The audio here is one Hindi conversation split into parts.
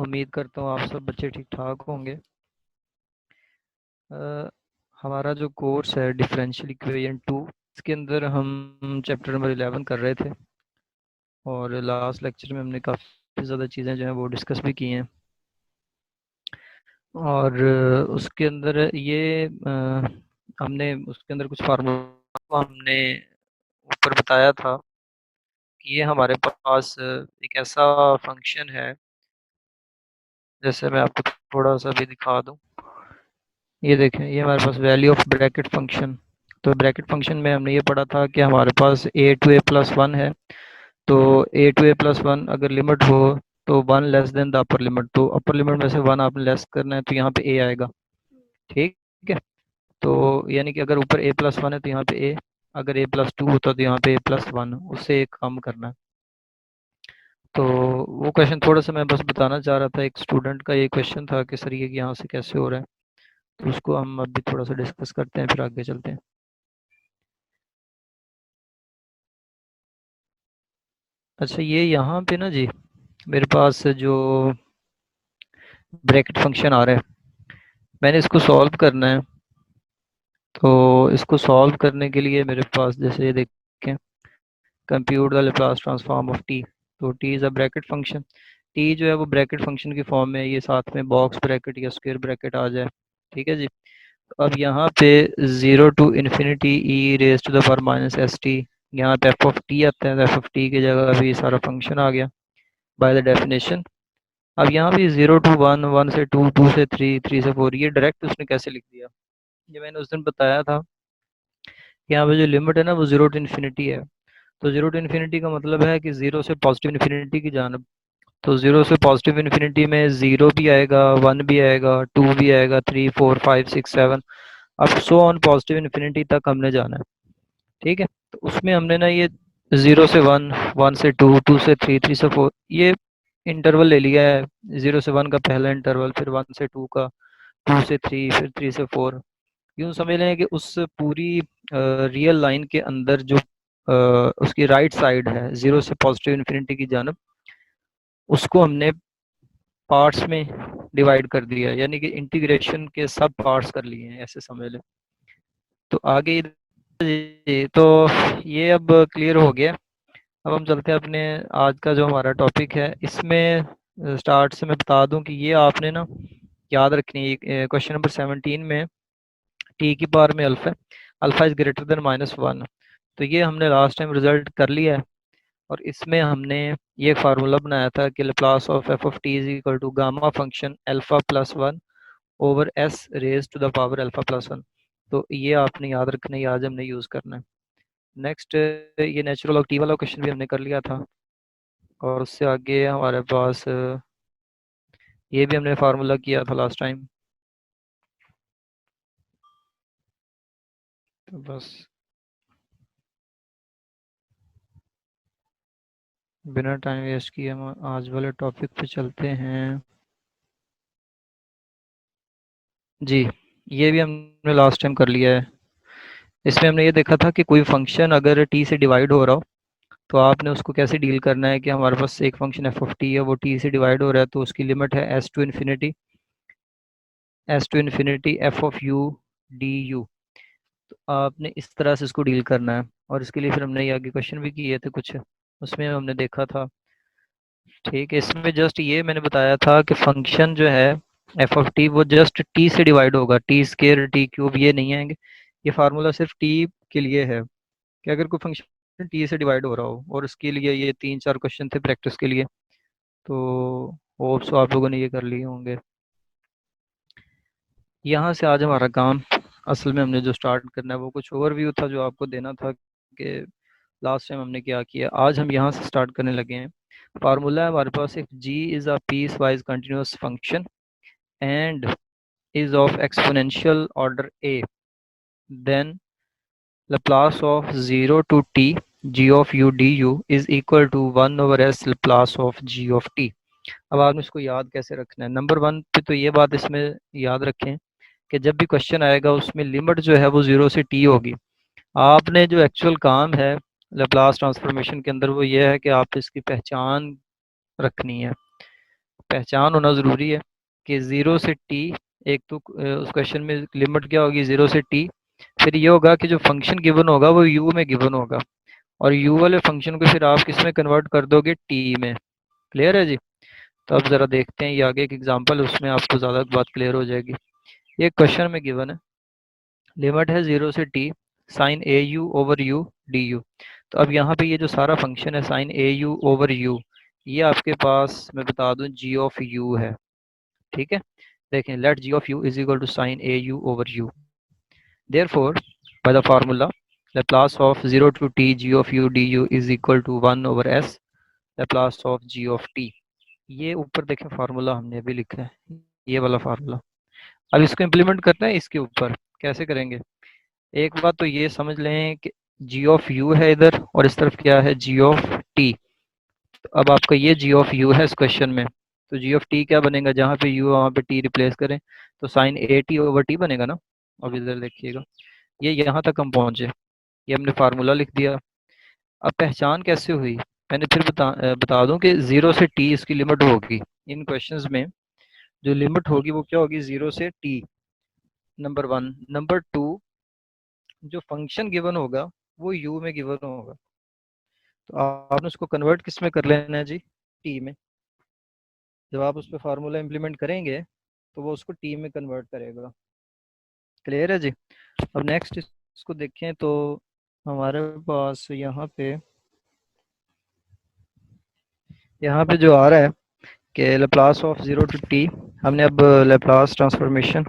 उम्मीद करता हूँ आप सब बच्चे ठीक ठाक होंगे। अ, हमारा जो कोर्स है डिफरेंशियल इक्वेशन 2, इसके अंदर हम चैप्टर नंबर 11 कर रहे थे और लास्ट लेक्चर में हमने काफ़ी ज़्यादा चीज़ें जो हैं वो डिस्कस भी की हैं। और उसके अंदर हमने उसके अंदर कुछ फार्मूला हमने ऊपर बताया था कि ये हमारे पास एक ऐसा फंक्शन है। जैसे मैं आपको थोड़ा सा भी दिखा दूँ, ये देखें, ये हमारे पास वैल्यू ऑफ ब्रैकेट फंक्शन। तो ब्रैकेट फंक्शन में हमने ये पढ़ा था कि हमारे पास ए टू ए प्लस वन है। तो ए टू ए प्लस वन अगर लिमिट हो तो one less than the upper limit, तो अपर लिमिट में से वन आपने लेस करना है तो यहाँ पे ए आएगा। ठीक है। तो यानी कि अगर ऊपर ए प्लस वन है तो यहाँ पे ए, अगर ए प्लस टू होता तो यहाँ पे ए प्लस वन, उससे एक कम करना है। तो वो क्वेश्चन थोड़ा सा मैं बस बताना चाह रहा था, एक स्टूडेंट का ये क्वेश्चन था कि सर ये कि यहाँ से कैसे हो रहा है। तो उसको हम अभी थोड़ा सा डिस्कस करते हैं, फिर आगे चलते हैं। अच्छा, ये यहाँ पे ना जी, मेरे पास जो ब्रैकेट फंक्शन आ रहा है, मैंने इसको सॉल्व करना है। तो इसको सॉल्व करने के लिए मेरे पास जैसे ये देखें, compute the Laplace transform of t. तो t is a bracket function. T जो है वो ब्रैकेट फंक्शन की फॉर्म में, ये साथ में बॉक्स ब्रैकेट या स्क्वायर ब्रैकेट आ जाए। ठीक है जी। तो अब यहाँ पे zero to infinity e raise to the power minus s t, यहाँ पे एफ ऑफ टी आता है, तो एफ ऑफ टी की जगह अभी सारा फंक्शन आ गया बाय द डेफिनेशन। अब यहाँ भी जीरो टू वन, वन से टू, टू से थ्री, थ्री से फोर, ये डायरेक्ट उसने कैसे लिख दिया। ये मैंने उस दिन बताया था कि यहाँ पे जो लिमिट है ना वो जीरो टू इन्फिनिटी है। तो जीरो टू इन्फिनिटी का मतलब है कि जीरो से पॉजिटिव इन्फिनिटी की जानब। तो जीरो से पॉजिटिव इन्फिनिटी में जीरो भी आएगा, वन भी आएगा, टू भी आएगा, three four five six seven, अब सो ऑन पॉजिटिव इन्फिनिटी तक हमने जाना है। ठीक है। तो उसमें हमने ना ये जीरो से वन, वन से टू, टू से थ्री, थ्री से फोर, ये इंटरवल ले लिया है। जीरो से वन का पहला इंटरवल, फिर वन से टू का, टू से थ्री, फिर थ्री से फोर। यूँ समझ लें कि उस पूरी रियल लाइन के अंदर जो उसकी राइट साइड है जीरो से पॉजिटिव इन्फिनिटी की जानब, उसको हमने पार्ट्स में डिवाइड कर दिया है, यानी कि इंटीग्रेशन के सब पार्ट्स कर लिए हैं, ऐसे समझ लें। तो आगे तो ये अब क्लियर हो गया। अब हम चलते हैं अपने आज का जो हमारा टॉपिक है इसमें। स्टार्ट से मैं बता दूं कि ये आपने ना याद रखनी है। क्वेश्चन नंबर 17 में टी की पावर में alpha, alpha is greater then minus one. तो ये हमने लास्ट टाइम रिजल्ट कर लिया है। और इसमें हमने ये फार्मूला बनाया था कि Laplace of F of T is equal to gamma function alpha plus one over s raise to the power alpha plus one. तो ये आपने याद रखना है, आज हमने यूज़ करना है। नेक्स्ट, ये नेचुरल लॉग टी वाला क्वेश्चन भी हमने कर लिया था। और उससे आगे हमारे पास ये भी हमने फार्मूला किया था लास्ट टाइम। तो बस बिना टाइम वेस्ट किए हम आज वाले टॉपिक पे चलते हैं जी। ये भी हमने लास्ट टाइम कर लिया है। इसमें हमने ये देखा था कि कोई फंक्शन अगर टी से डिवाइड हो रहा हो तो आपने उसको कैसे डील करना है। कि हमारे पास एक फंक्शन एफ ऑफ टी है, वो टी से डिवाइड हो रहा है, तो उसकी लिमिट है s to infinity, s to infinity f of u d u. तो आपने इस तरह से इसको डील करना है। और इसके लिए फिर हमने ये आगे क्वेश्चन भी किए थे कुछ, उसमें हमने देखा था। ठीक है। इसमें जस्ट ये मैंने बताया था कि फंक्शन जो है एफ ऑफ टी वो जस्ट टी से डिवाइड होगा, टी स्केयर टी क्यूब ये नहीं आएंगे। ये फार्मूला सिर्फ टी के लिए है कि अगर कोई फंक्शन टी से डिवाइड हो रहा हो। और इसके लिए ये तीन चार क्वेश्चन थे प्रैक्टिस के लिए, तो होप सो आप लोगों ने ये कर लिए होंगे। यहाँ से आज हमारा काम असल में हमने जो स्टार्ट करना है वो कुछ ओवरव्यू था जो आपको देना था कि लास्ट टाइम हमने क्या किया। आज हम यहाँ से स्टार्ट करने लगे हैं। फार्मूला है हमारे पास, एक g is a piecewise continuous function and is of exponential order a, then Laplace of 0 to t g of u du is equal to 1 over s Laplace of g of t। अब आपने इसको याद कैसे रखना है। नंबर वन पे तो ये बात इसमें याद रखें कि जब भी क्वेश्चन आएगा उसमें लिमिट जो है वो 0 से t होगी। आपने जो एक्चुअल काम है लेप्लास ट्रांसफॉर्मेशन के अंदर वो ये है कि आप इसकी पहचान रखनी है। पहचान होना ज़रूरी है कि ज़ीरो से टी, एक तो उस क्वेश्चन में लिमिट क्या होगी, ज़ीरो से टी। फिर ये होगा कि जो फंक्शन गिवन होगा वो यू में गिवन होगा, और यू वाले फंक्शन को फिर आप किस में कन्वर्ट कर दोगे, टी में। क्लियर है जी? तो अब ज़रा देखते हैं ये आगे एक एग्जांपल, उसमें आपको ज़्यादा बात क्लियर हो जाएगी। ये क्वेश्चन में गिवन है, लिमिट है ज़ीरो से t sine a u over u d u. तो अब यहाँ पे ये जो सारा फंक्शन है sine a u over u, ये आपके पास मैं बता दूं जी ऑफ यू है। ठीक है, देखें, let g of u is equal to sine a u over u, therefore by the formula Laplace of 0 to t g of u du is equal to 1 over s Laplace of g of t। ये ऊपर देखें फार्मूला हमने अभी लिखा है, ये वाला फार्मूला। अब इसको इम्प्लीमेंट करना है इसके ऊपर, कैसे करेंगे? एक बात तो ये समझ लें कि जी ऑफ यू है इधर, और इस तरफ क्या है, जी ऑफ टी। तो अब आपका ये जी ऑफ यू है इस क्वेश्चन में, तो जी ऑफ टी क्या बनेगा, जहाँ पे यू वहाँ पे टी रिप्लेस करें तो sine a t over t बनेगा ना। अब इधर देखिएगा, ये यहाँ तक हम पहुँचे, ये हमने फार्मूला लिख दिया। अब पहचान कैसे हुई, मैंने फिर बता दूं कि ज़ीरो से टी इसकी लिमिट होगी। इन क्वेश्चंस में जो लिमिट होगी वो क्या होगी, ज़ीरो से T, number one. Number two, जो फंक्शन गिवन होगा वो यू में गिवन होगा, तो आपने उसको कन्वर्ट किस में कर लेना है जी, टी में। जब आप उस पर फार्मूला इम्प्लीमेंट करेंगे तो वो उसको टी में कन्वर्ट करेगा। क्लियर है जी? अब नेक्स्ट इसको देखें तो हमारे पास यहाँ पे जो आ रहा है कि Laplace of zero to t, हमने अब लेप्लास ट्रांसफॉर्मेशन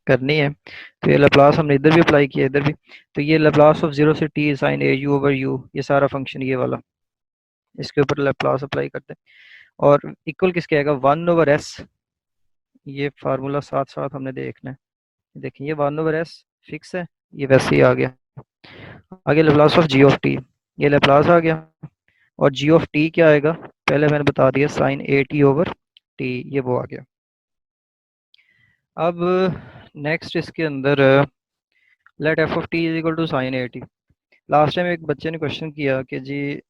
करनी है, तो ये लेप्लास हमने इधर भी अप्लाई किया, इधर भी। तो ये लेप्लास ऑफ ज़ीरो से t sine a u over u, ये सारा फंक्शन ये वाला, इसके ऊपर लेप्लास अप्लाई करते हैं, और इक्वल किसके आएगा, वन ओवर एस। ये फार्मूला साथ साथ हमने देखना है। देखिए ये वन ओवर एस फिक्स है, ये वैसे ही आ गया। आगे Laplace of g of t, ये लेप्लास आ गया, और जी ऑफ टी क्या आएगा, पहले मैंने बता दिया sine a t over t, ये वो आ गया। अब नेक्स्ट इसके अंदर let f of T is equal to sine a t. Last time एक बच्चे ने क्वेश्चन किया कि जी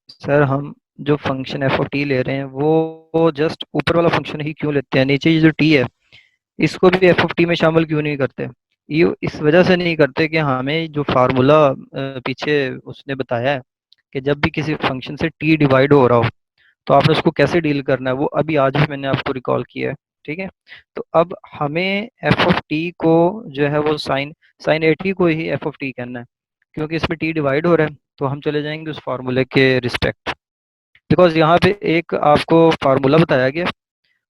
सर हम जो फंक्शन एफ ऑफ टी ले रहे हैं वो जस्ट ऊपर वाला फंक्शन ही क्यों लेते हैं, नीचे ये जो टी है इसको भी एफ ऑफ टी में शामिल क्यों नहीं करते? ये इस वजह से नहीं करते कि हमें जो फार्मूला पीछे उसने बताया है कि जब भी किसी फंक्शन से टी डिवाइड हो रहा हो तो आपने उसको कैसे डील करना है, वो अभी आज भी मैंने आपको रिकॉल किया है। ठीक है, तो अब हमें एफ ऑफ टी को जो है वो साइन साइन ए टी को ही एफ ऑफ टी कहना है, क्योंकि इसमें टी डिवाइड हो रहा है, तो हम चले जाएंगे उस फार्मूले के रिस्पेक्ट। बिकॉज यहाँ पे एक आपको फार्मूला बताया गया,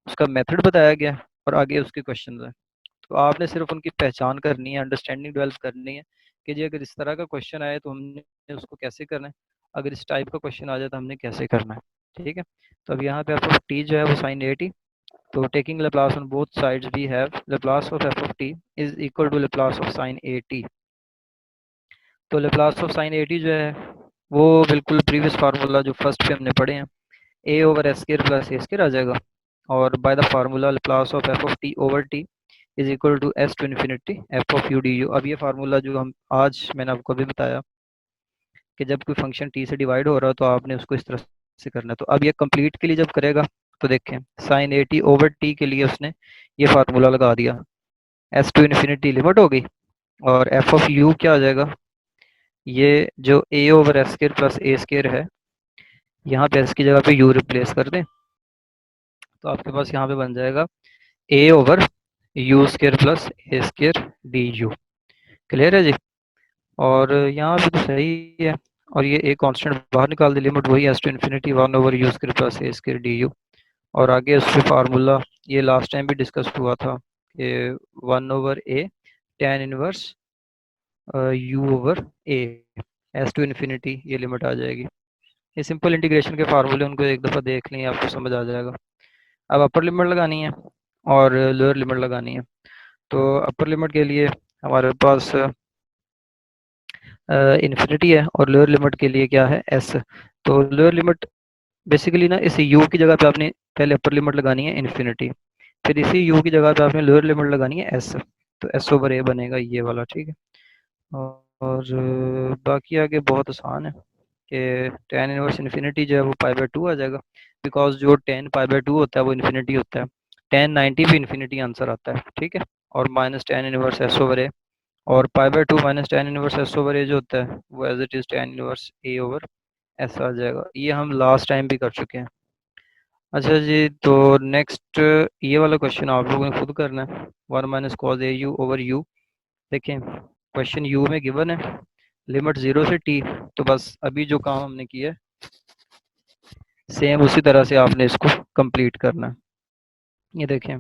उसका मेथड बताया गया, और आगे उसके क्वेश्चन है। तो आपने सिर्फ उनकी पहचान करनी है, अंडरस्टैंडिंग डेवलप करनी है कि जी अगर इस तरह का क्वेश्चन आए तो हमने उसको कैसे करना है, अगर इस टाइप का क्वेश्चन आ जाए तो हमने कैसे करना है। ठीक है, तो अब यहाँ पे एफ ऑफ टी जो है वो साइन ए टी, तो taking Laplace on both sides we have Laplace of F of T is equal to Laplace of sine a t. तो Laplace of sine a t जो है वो बिल्कुल प्रीवियस फार्मूला जो फर्स्ट पे हमने पढ़े हैं, a over s square plus a square आ जाएगा, और by the formula Laplace of F of T over t is equal to s to infinity f of u d u. अब ये फार्मूला जो हम आज मैंने आपको अभी बताया कि जब कोई फंक्शन टी से डिवाइड हो रहा हो तो आपने उसको इस तरह से करना है। तो अब ये कंप्लीट के लिए जब करेगा तो देखें sine a t over t के लिए उसने ये फार्मूला लगा दिया, एस टू इन्फिनिटी लिमिट हो गई, और एफ ऑफ यू क्या आ जाएगा, ये जो ए over s square plus a square है, यहाँ पे एस की जगह पे यू रिप्लेस कर दें, तो आपके पास यहाँ पे बन जाएगा a over u square plus a square d u. Clear है जी? और यहाँ पे तो सही है, और ये एक कांस्टेंट बाहर निकाल दी, लिमिट वही s to infinity one over u square plus a square d u. और आगे उससे फार्मूला ये लास्ट टाइम भी डिस्कस हुआ था कि one over a tan inverse u over a, s to infinity ये लिमिट आ जाएगी। ये सिंपल इंटीग्रेशन के फार्मूले उनको एक दफ़ा देख लें आपको समझ आ जाएगा। अब अपर लिमिट लगानी है और लोअर लिमिट लगानी है। तो अपर लिमिट के लिए हमारे पास इन्फिनिटी है, और लोअर लिमिट के लिए क्या है, एस। तो लोअर लिमिट बेसिकली ना इस यू की जगह पे आपने पहले अपर लिमिट लगानी है इन्फिनिटी, फिर इसी यू की जगह पे आपने लोअर लिमिट लगानी है एस, तो एस ओवर ए बनेगा ये वाला। ठीक है, और बाकी आगे बहुत आसान है कि टेन इनवर्स इन्फिनिटी जो है वो पाई बाय टू आ जाएगा। बिकॉज जो 10 पाई/2 होता है वो इन्फिनिटी होता है, 1090 भी इन्फिनिटी आंसर आता है, ठीक है। और -tan−1 S/A, और पाई/2 -tan−1 S/A जो होता है वो as it is tan−1 A/S आ जाएगा। ये हम लास्ट टाइम भी कर चुके हैं। अच्छा जी, तो नेक्स्ट ये वाला क्वेश्चन आप लोगों ने खुद करना है, 1 - cos AU/U। देखें, क्वेश्चन यू में गिवन है लिमिट 0 से t, तो बस अभी जो काम हमने किया है सेम उसी तरह से आपने इसको कंप्लीट करना है। ये देखें,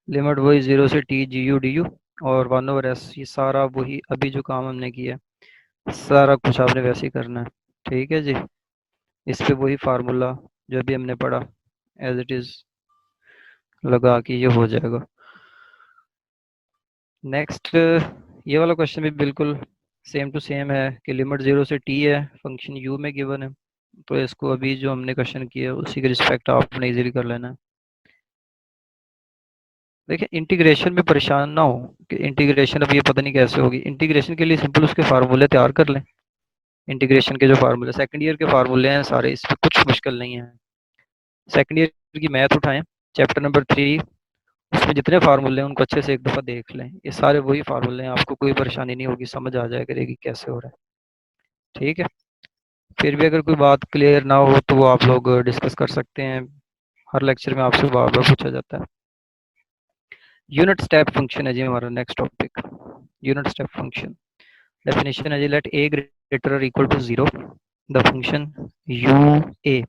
लिमिट वही 0 से t GU/DU और 1/s, ये सारा वही अभी जो काम हमने किया है सारा कुछ आपने वैसे ही करना है, ठीक है जी। इस पे वही फार्मूला जो अभी हमने पढ़ा एज इट इज लगा के ये हो जाएगा। नेक्स्ट ये वाला क्वेश्चन भी बिल्कुल सेम टू सेम है कि लिमिट 0 से t है, फंक्शन u में गिवन है, तो इसको अभी जो हमने क्वेश्चन किया है उसी के रिस्पेक्ट आपने इजीली कर लेना है। देखिए, इंटीग्रेशन में परेशान ना हो कि इंटीग्रेशन अब ये पता नहीं कैसे होगी। इंटीग्रेशन के लिए सिंपल उसके फार्मूले तैयार कर लें। इंटीग्रेशन के जो फार्मूले सेकंड ईयर के फार्मूले हैं सारे, इस पे कुछ मुश्किल नहीं है। सेकंड ईयर की मैथ उठाएं, चैप्टर नंबर 3, उसमें जितने फार्मूले हैं उनको अच्छे से एक दफ़ा देख लें। ये सारे वही फार्मूले हैं, आपको कोई परेशानी नहीं होगी, समझ आ जाया करेगी कैसे हो रहा है, ठीक है। फिर भी अगर कोई बात क्लियर ना हो तो वो आप लोग डिस्कस कर सकते हैं, हर लेक्चर में आपसे बार बार पूछा जाता है। यूनिट स्टेप फंक्शन है जी हमारा next topic. Unit step function definition है जी, let a greater or equal to 0 the function u a।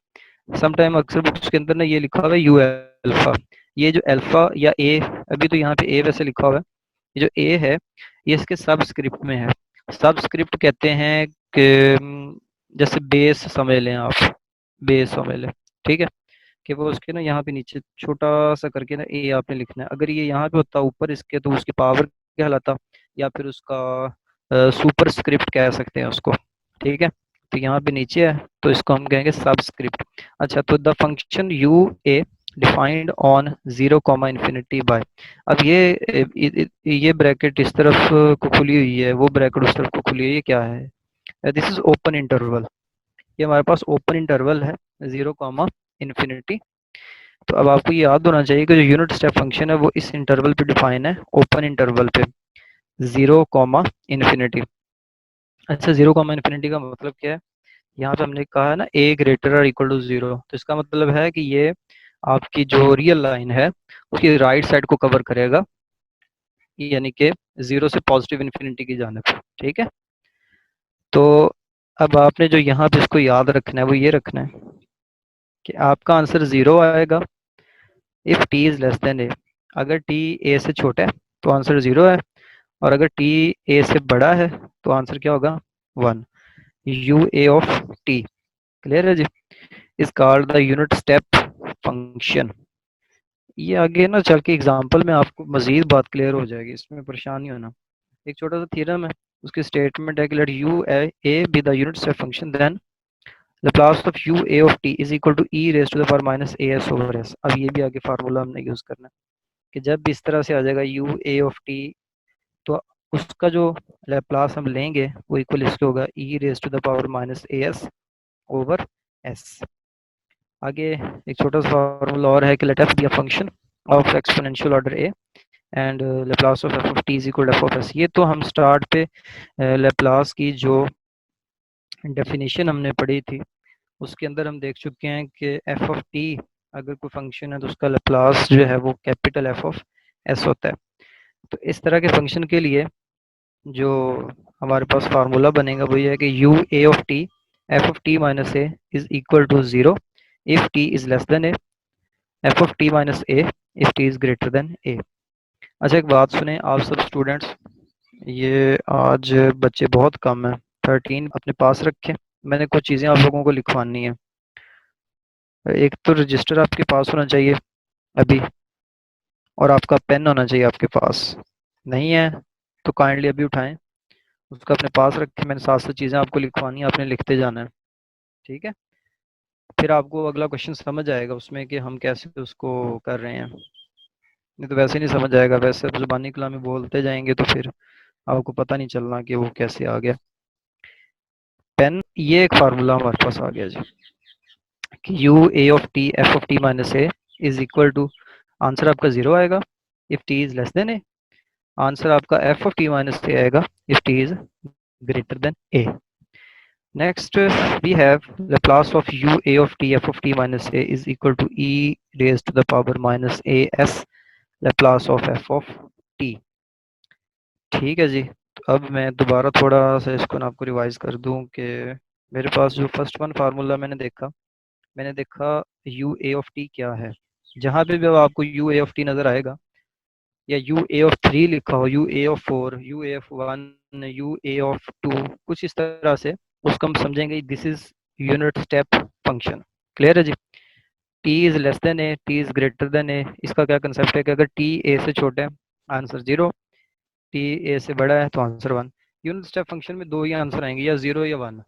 Sometime अक्सर बुक्स के अंदर ना ये लिखा हुआ है u अल्फा, ये जो अल्फा या a, अभी तो यहाँ पे a वैसे लिखा हुआ है, ये जो a है ये इसके सबस्क्रिप्ट में है। सबस्क्रिप्ट कहते हैं कि जैसे बेस समझ लें आप, बेस समझ लें, ठीक है, कि वो उसके ना यहाँ पे नीचे छोटा सा करके ना ए आपने लिखना है। अगर ये यहाँ पे होता ऊपर इसके तो उसकी पावर क्या कहलाता, या फिर उसका सुपर स्क्रिप्ट कह सकते हैं उसको, ठीक है। तो यहाँ पे नीचे है तो इसको हम कहेंगे सबस्क्रिप्ट। अच्छा, तो the function u a defined on 0, by. अब ये ब्रैकेट इस तरफ को खुली हुई है, वो ब्रैकेट उस तरफ को खुली हुई है, ये क्या है? This is open interval. ये हमारे पास ओपन इंटरवल है 0, तो अब आपको ये याद होना चाहिए कि जो यूनिट स्टेप फंक्शन है वो इस इंटरवल पे डिफाइन है, ओपन इंटरवल पे 0, अच्छा, 0, का मतलब क्या है? यहाँ पे हमने कहा है ना a ग्रेटर और इक्वल टू 0, तो इसका मतलब है कि ये आपकी जो रियल लाइन है उसकी राइट साइड को कवर करेगा, यानी कि 0 से पॉजिटिव इन्फिनिटी की जानिब, ठीक है। तो अब आपने जो यहाँ पे इसको याद रखना है वो ये रखना है कि आपका आंसर 0 आएगा if t is less then a। अगर t a से छोटा है तो आंसर 0 है, और अगर t a से बड़ा है तो आंसर क्या होगा? 1। u a of t, clear है जी, is called the unit step function. ये आगे ना चल के एग्जाम्पल में आपको मजीद बात क्लियर हो जाएगी, इसमें परेशान नहीं होना। एक छोटा सा थ्योरम है, उसकी स्टेटमेंट है कि let u a be the unit step function, then Laplace of u a of t is equal to e raised to the power minus as over s। अब ये भी आगे फार्मूला हमने यूज करना है कि जब भी इस तरह से आ जाएगा u a of t, तो उसका जो लैप्लास हम लेंगे वो इक्वल इसके होगा e raise to the power minus as over s। आगे एक छोटा सा फार्मूला और है कि let f be a function of exponential order a and Laplace of f of t is equal f of s। ये तो हम स्टार्ट पे लैप्लास की जो डेफिनेशन हमने पढ़ी थी उसके अंदर हम देख चुके हैं कि एफ ऑफ टी अगर कोई फंक्शन है तो उसका लैप्लास जो है वो कैपिटल एफ ऑफ एस होता है। तो इस तरह के फंक्शन के लिए जो हमारे पास फार्मूला बनेगा वो ये है कि u a of t f of t minus a is equal to 0 if t is less than a, f of t minus a if t is greater than a. अच्छा, एक बात सुने आप सब स्टूडेंट्स, ये आज बच्चे बहुत कम हैं, 13 अपने पास रखें, मैंने कुछ चीज़ें आप लोगों को लिखवानी है। एक तो रजिस्टर आपके पास होना चाहिए अभी, और आपका पेन होना चाहिए आपके पास। नहीं है तो काइंडली अभी उठाएं, उसको अपने पास रखें, मैंने साथ साथ चीज़ें आपको लिखवानी है, आपने लिखते जाना है, ठीक है। फिर आपको अगला क्वेश्चन समझ आएगा उसमें कि हम कैसे उसको कर रहे हैं, नहीं तो वैसे नहीं समझ आएगा, वैसे आप ज़ुबानी कलामी बोलते जाएंगे तो फिर आपको पता नहीं चलना कि वो कैसे आ गया। पेन, ये एक फार्मूला हमारे पास आ गया जी u a of t f of t minus a is equal to, answer आपका 0 आएगा if t is less than a. Answer आपका f of t minus a आएगा if t is greater than a. Next, we have Laplace of u a of t f of t minus a is equal to e raised to the power minus a s Laplace of f of t. ठीक है जी। तो अब मैं दोबारा थोड़ा सा इसको ना आपको रिवाइज कर दूं कि मेरे पास जो फर्स्ट वन फार्मूला मैंने देखा यू ए ऑफ टी क्या है। जहाँ पे भी अब आपको यू ए ऑफ टी नज़र आएगा या यू ए ऑफ थ्री लिखा हो, u a of four, u a of one, u a of two, कुछ इस तरह से उसको हम समझेंगे this is unit step function. Clear है जी। T is less than a, t is greater than a, इसका क्या कंसेप्ट है कि अगर टी ए से छोटा है आंसर 0, टी ए से बड़ा है तो आंसर 1। यूनिट स्टेप फंक्शन में दो ही आंसर आएंगे, या 0 या 1,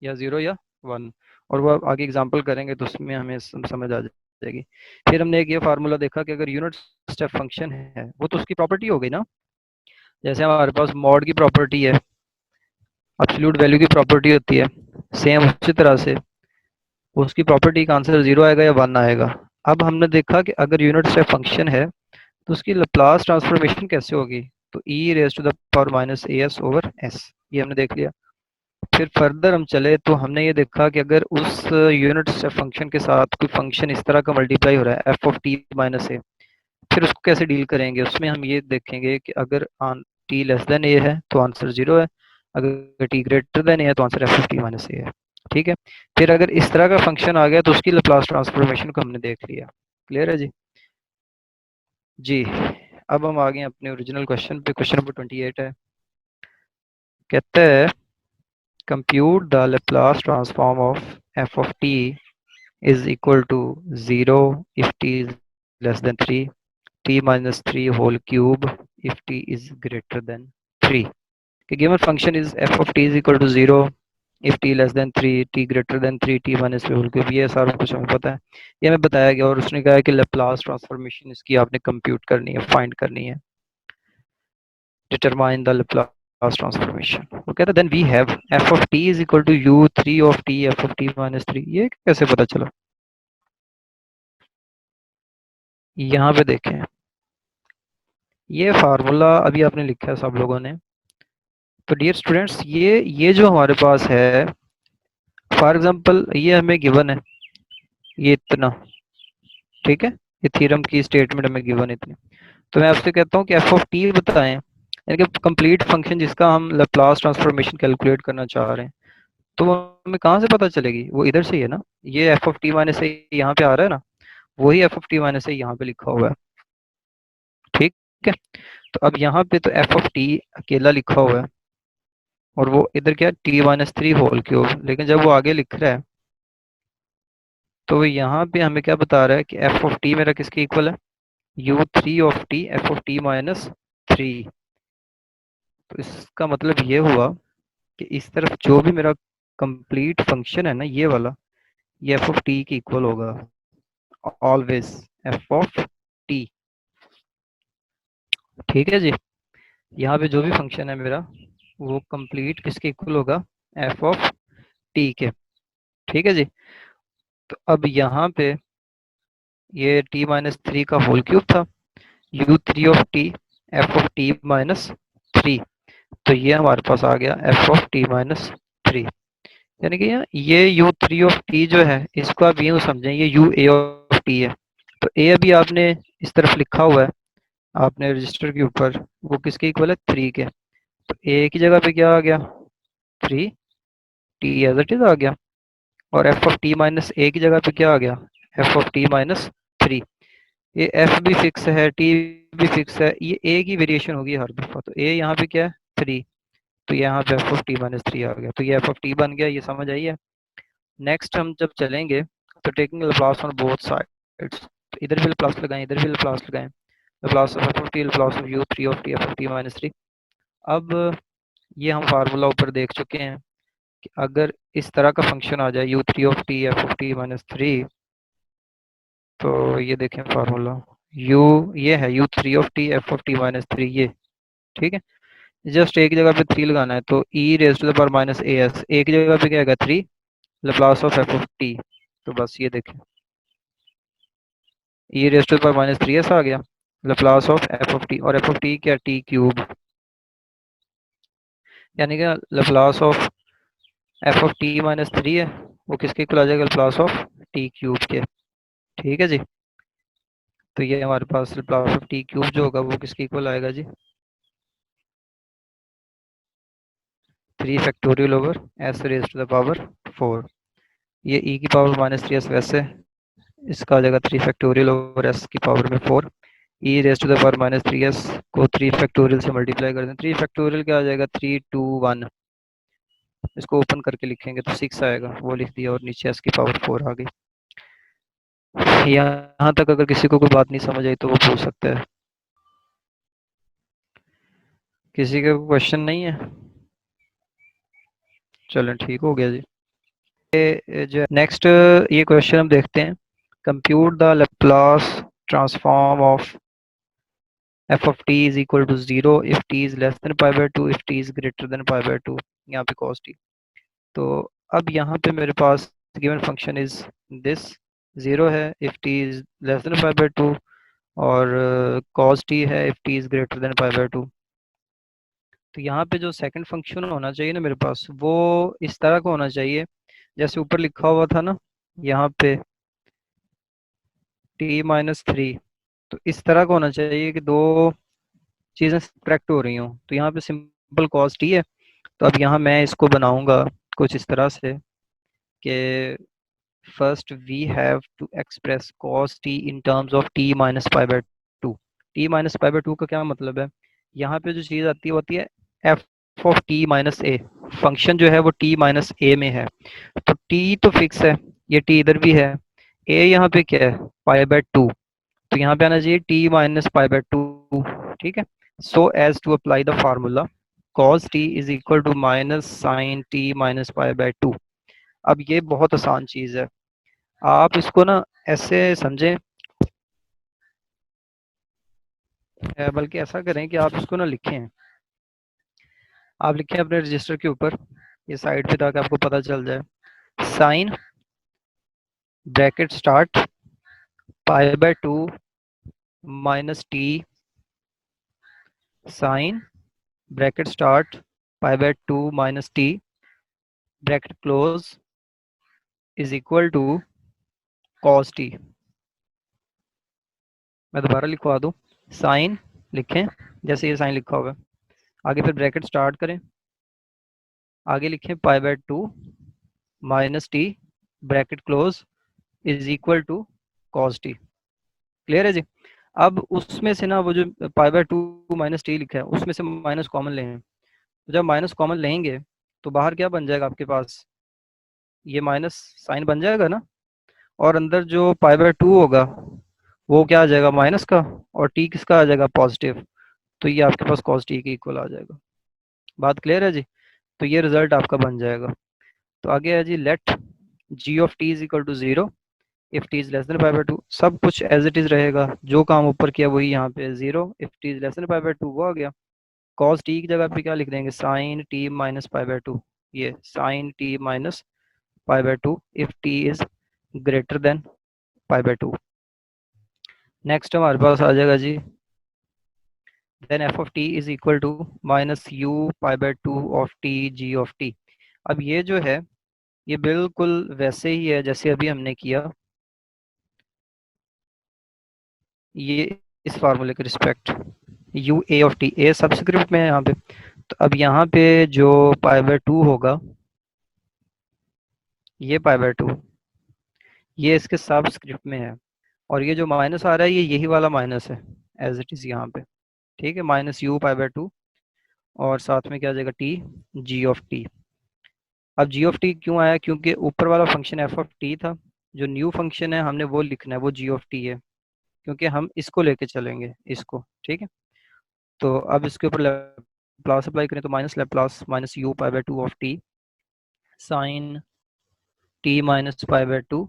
या 0 या 1। और वो आगे एग्जांपल करेंगे तो उसमें हमें समझ आ जाएगी। फिर हमने एक ये फार्मूला देखा कि अगर यूनिट स्टेप फंक्शन है वो तो उसकी प्रॉपर्टी हो गई ना, जैसे हमारे पास मॉड की प्रॉपर्टी है, एब्सोल्यूट वैल्यू की प्रॉपर्टी होती है, सेम उसी तरह से उसकी प्रॉपर्टी का आंसर 0 आएगा या 1 आएगा। अब हमने देखा कि अगर यूनिट स्टेप फंक्शन है तो उसकी लैप्लास ट्रांसफॉर्मेशन कैसे होगी, तो e raise to the power minus a s over s, ये हमने देख लिया। फिर फर्दर हम चले तो हमने ये देखा कि अगर उस यूनिट स्टेप फंक्शन के साथ कोई फंक्शन इस तरह का मल्टीप्लाई हो रहा है एफ ऑफ टी माइनस ए, फिर उसको कैसे डील करेंगे। उसमें हम ये देखेंगे कि अगर टी लेस देन ए है तो आंसर 0 है, अगर टी ग्रेटर देन ए है तो answer f of t minus a है। ठीक है। फिर अगर इस तरह का फंक्शन आ गया तो उसकी लैप्लास ट्रांसफॉर्मेशन को हमने देख लिया। क्लियर है जी। जी, अब हम आ गए अपने ओरिजिनल क्वेश्चन पे। क्वेश्चन नंबर 28 है, कहते हैं compute the Laplace transform of F of T is equal to 0 if t is less than 3, t minus 3 whole cube if t is greater than 3. The given function is f of t is equal to 0 if t less than 3, t greater than 3, t minus 3 whole cube। ये सारा कुछ हमें पता है, ये हमें बताया गया। और उसने कहा है कि लैप्लास ट्रांसफॉर्मेशन इसकी आपने कंप्यूट करनी है, फाइंड करनी है, डिटरमाइन द लैप्लास ट्रांसफॉर्मेशन। वो कहता है then we have f of t is equal to u3 of t f of t minus 3। ये कैसे पता चला, यहाँ पे देखें ये फार्मूला अभी आपने लिखा है सब लोगों ने। तो डियर स्टूडेंट्स ये जो हमारे पास है, फॉर एग्जांपल ये हमें गिवन है ये इतना, ठीक है, ये थ्योरम की स्टेटमेंट हमें गिवन इतनी। तो मैं आपसे कहता हूँ कि एफ ऑफ टी बताएं, यानी कि कंप्लीट फंक्शन जिसका हम लैप्लास ट्रांसफॉर्मेशन कैलकुलेट करना चाह रहे हैं, तो वो हमें कहाँ से पता चलेगी, वो इधर से ही है ना। ये एफ ऑफ टी माइनस से यहाँ पे आ रहा है ना, वही एफ ऑफ टी माइनस से यहाँ पे लिखा हुआ है। ठीक है। तो अब यहाँ पे तो एफ ऑफ टी अकेला लिखा हुआ है और वो इधर क्या टी माइनस 3 होल क्यूब, लेकिन जब वो आगे लिख रहा है तो यहाँ पे हमें क्या बता रहा है कि एफ ऑफ टी मेरा किसके इक्वल है, u3 of t f of t minus 3। तो इसका मतलब ये हुआ कि इस तरफ जो भी मेरा कंप्लीट फंक्शन है ना, ये वाला, ये एफ ऑफ टी की इक्वल होगा ऑलवेज, एफ ऑफ टी। ठीक है जी। यहाँ पे जो भी फंक्शन है मेरा वो कंप्लीट किसके इक्वल होगा, एफ ऑफ टी के। ठीक है जी। तो अब यहाँ पे ये टी माइनस 3 का होल क्यूब था, u3 of t f of t minus 3। तो ये हमारे पास आ गया एफ ऑफ टी माइनस 3। यानी कि ये u3 ऑफ टी जो है इसको आप यूँ समझें ये u a ऑफ टी है। तो a अभी आपने इस तरफ लिखा हुआ है आपने रजिस्टर के ऊपर, वो किसके इक्वल है, 3 के। तो a की जगह पे क्या आ गया, 3, t एज इट इज आ गया। और एफ ऑफ टी माइनस ए की जगह पे क्या आ गया, एफ ऑफ टी माइनस 3। ये एफ भी फिक्स है, टी भी फिक्स है, ये ए की वेरिएशन होगी हर दफा। तो ए यहाँ पे क्या है 3, तो यहाँ पे एफ ऑफ टी माइनस 3 आ गया, तो ये एफ ऑफ टी बन गया। ये समझ आई है। नेक्स्ट हम जब चलेंगे तो taking Laplace on both sides, तो इधर भी लैप्लास लगाएं, इधर भी लैप्लास लगाएं, Laplace of F of T Laplace of you 3 of t f of t minus 3। अब ये हम फार्मूला ऊपर देख चुके हैं कि अगर इस तरह का फंक्शन आ जाए u3 of t f of t minus 3, तो ये देखें फार्मूला u, ये है u3 of t f of t minus 3 ये। ठीक है। जस्ट एक जगह पे 3 लगाना है, तो e raise to the power minus a s, एक जगह पे क्या आएगा 3 Laplace of F of t. तो बस ये देखें, e raise to the power minus 3s आ गया, Laplace of F of t, और एफ ऑफ टी क्या, टी क्यूब, यानी कि Laplace of F of t minus 3 है, वो किसके इक्वल आ जाएगा, लैप्लास ऑफ टी क्यूब के। ठीक है जी। तो ये हमारे पास लैप्लास ऑफ टी क्यूब जो होगा वो किसके इक्वल आएगा जी, 3 factorial over s raise to the power 4। ये ई की पावर माइनस 3s वैसे, इसका आ जाएगा 3 फैक्टोरियल ओवर एस की पावर में 4। E raise to the power minus 3s को 3 फैक्टोरियल से मल्टीप्लाई कर दें, 3 फैक्टोरियल क्या आ जाएगा, 321। इसको ओपन करके लिखेंगे तो 6 आएगा, वो लिख दिया, और नीचे एस की पावर 4 आ गई। यहाँ तक अगर किसी को कोई बात नहीं समझ आई तो वो पूछ सकता है। किसी का क्वेश्चन नहीं है? चलें ठीक हो गया जी। जो नेक्स्ट ये क्वेश्चन हम देखते हैं, compute the Laplace transform of F of T is equal to 0 if t is less than pi by 2, if t is greater than pi by 2, यहाँ पे कॉस टी। तो अब यहाँ पे मेरे पास गिवन फंक्शन इज दिस, 0 है if t is less than pi by 2, और कॉस टी है if t is greater than pi by 2। तो यहाँ पे जो सेकंड फंक्शन होना चाहिए ना मेरे पास, वो इस तरह का होना चाहिए जैसे ऊपर लिखा हुआ था ना, यहाँ पे टी माइनस 3। तो इस तरह का होना चाहिए कि दो चीज़ें सब्ट्रैक्ट हो रही हों। तो यहाँ पे सिंपल कॉस टी है, तो अब यहाँ मैं इसको बनाऊंगा कुछ इस तरह से कि first we have to express cos t in terms of t minus pi by 2। T minus pi by 2 का क्या मतलब है, यहाँ पे जो चीज़ आती है वो आती है F of t minus A. Function जो है वो टी माइनस ए में है, तो टी तो फिक्स है, ये टी इधर भी है, ए यहाँ पे क्या है, पाई बाय 2। तो यहाँ पे आना चाहिए टी माइनस पाई बाय 2। ठीक है, so as to apply the formula cos t is equal to minus sine t minus pi by 2। अब ये बहुत आसान चीज है, आप इसको ना ऐसे समझें, बल्कि ऐसा करें कि आप इसको ना लिखें, आप लिखें अपने रजिस्टर के ऊपर, ये साइड पे ताकि आपको पता चल जाए। Sine bracket start pi by 2 minus t sine bracket start pi by 2 minus t bracket close is equal to cos t. मैं दोबारा लिखवा दूं, साइन लिखें जैसे ये साइन लिखा हुआ है, आगे फिर ब्रैकेट स्टार्ट करें, आगे लिखें pi by 2 minus t bracket close is equal to cos t. Clear है जी। अब उसमें से ना वो जो पाई बाय 2 माइनस टी लिखा है उसमें से माइनस कॉमन लें, तो जब माइनस कॉमन लेंगे तो बाहर क्या बन जाएगा आपके पास, ये माइनस साइन बन जाएगा ना, और अंदर जो पाई बाय 2 होगा वो क्या आ जाएगा, माइनस का, और टी किसका आ जाएगा, पॉजिटिव। तो ये आपके पास कॉस टी के इक्वल आ जाएगा। बात क्लियर है जी। तो ये रिजल्ट आपका बन जाएगा। तो आगे है जी, let g of T is equal to 0 if t is less than pi by 2। सब कुछ एज इट इज रहेगा, जो काम ऊपर किया वही यहाँ पे, 0 if t is less than pi by 2 वो आ गया। कॉस टी की जगह पे क्या लिख देंगे, sine t minus pi by 2, ये sine t minus pi by 2 if t is greater than pi by 2। Next हमारे पास आ जाएगा जी, then f of T is equal to minus u pi by 2 of t g of t. अब ये जो है ये बिल्कुल वैसे ही है जैसे अभी हमने किया, ये इस फार्मूले के respect you a of t, A subscript में है यहाँ पे, तो अब यहाँ पे जो पाई बाय 2 होगा, ये पाई बाय 2 ये इसके सबस्क्रिप्ट में है, और ये जो माइनस आ रहा है ये यही वाला माइनस है एज इट इज यहाँ पे। ठीक है, माइनस यू पाई बाय 2, और साथ में क्या आ जाएगा, टी जी ऑफ टी। अब जी ऑफ टी क्यों आया, क्योंकि ऊपर वाला फंक्शन एफ ऑफ टी था, जो न्यू फंक्शन है हमने वो लिखना है, वो जी ऑफ टी है, क्योंकि हम इसको लेके चलेंगे इसको। ठीक है, तो अब इसके ऊपर लैप्लास अप्लाई करें तो minus Laplace minus u pi by 2 of t sine t minus pi by 2।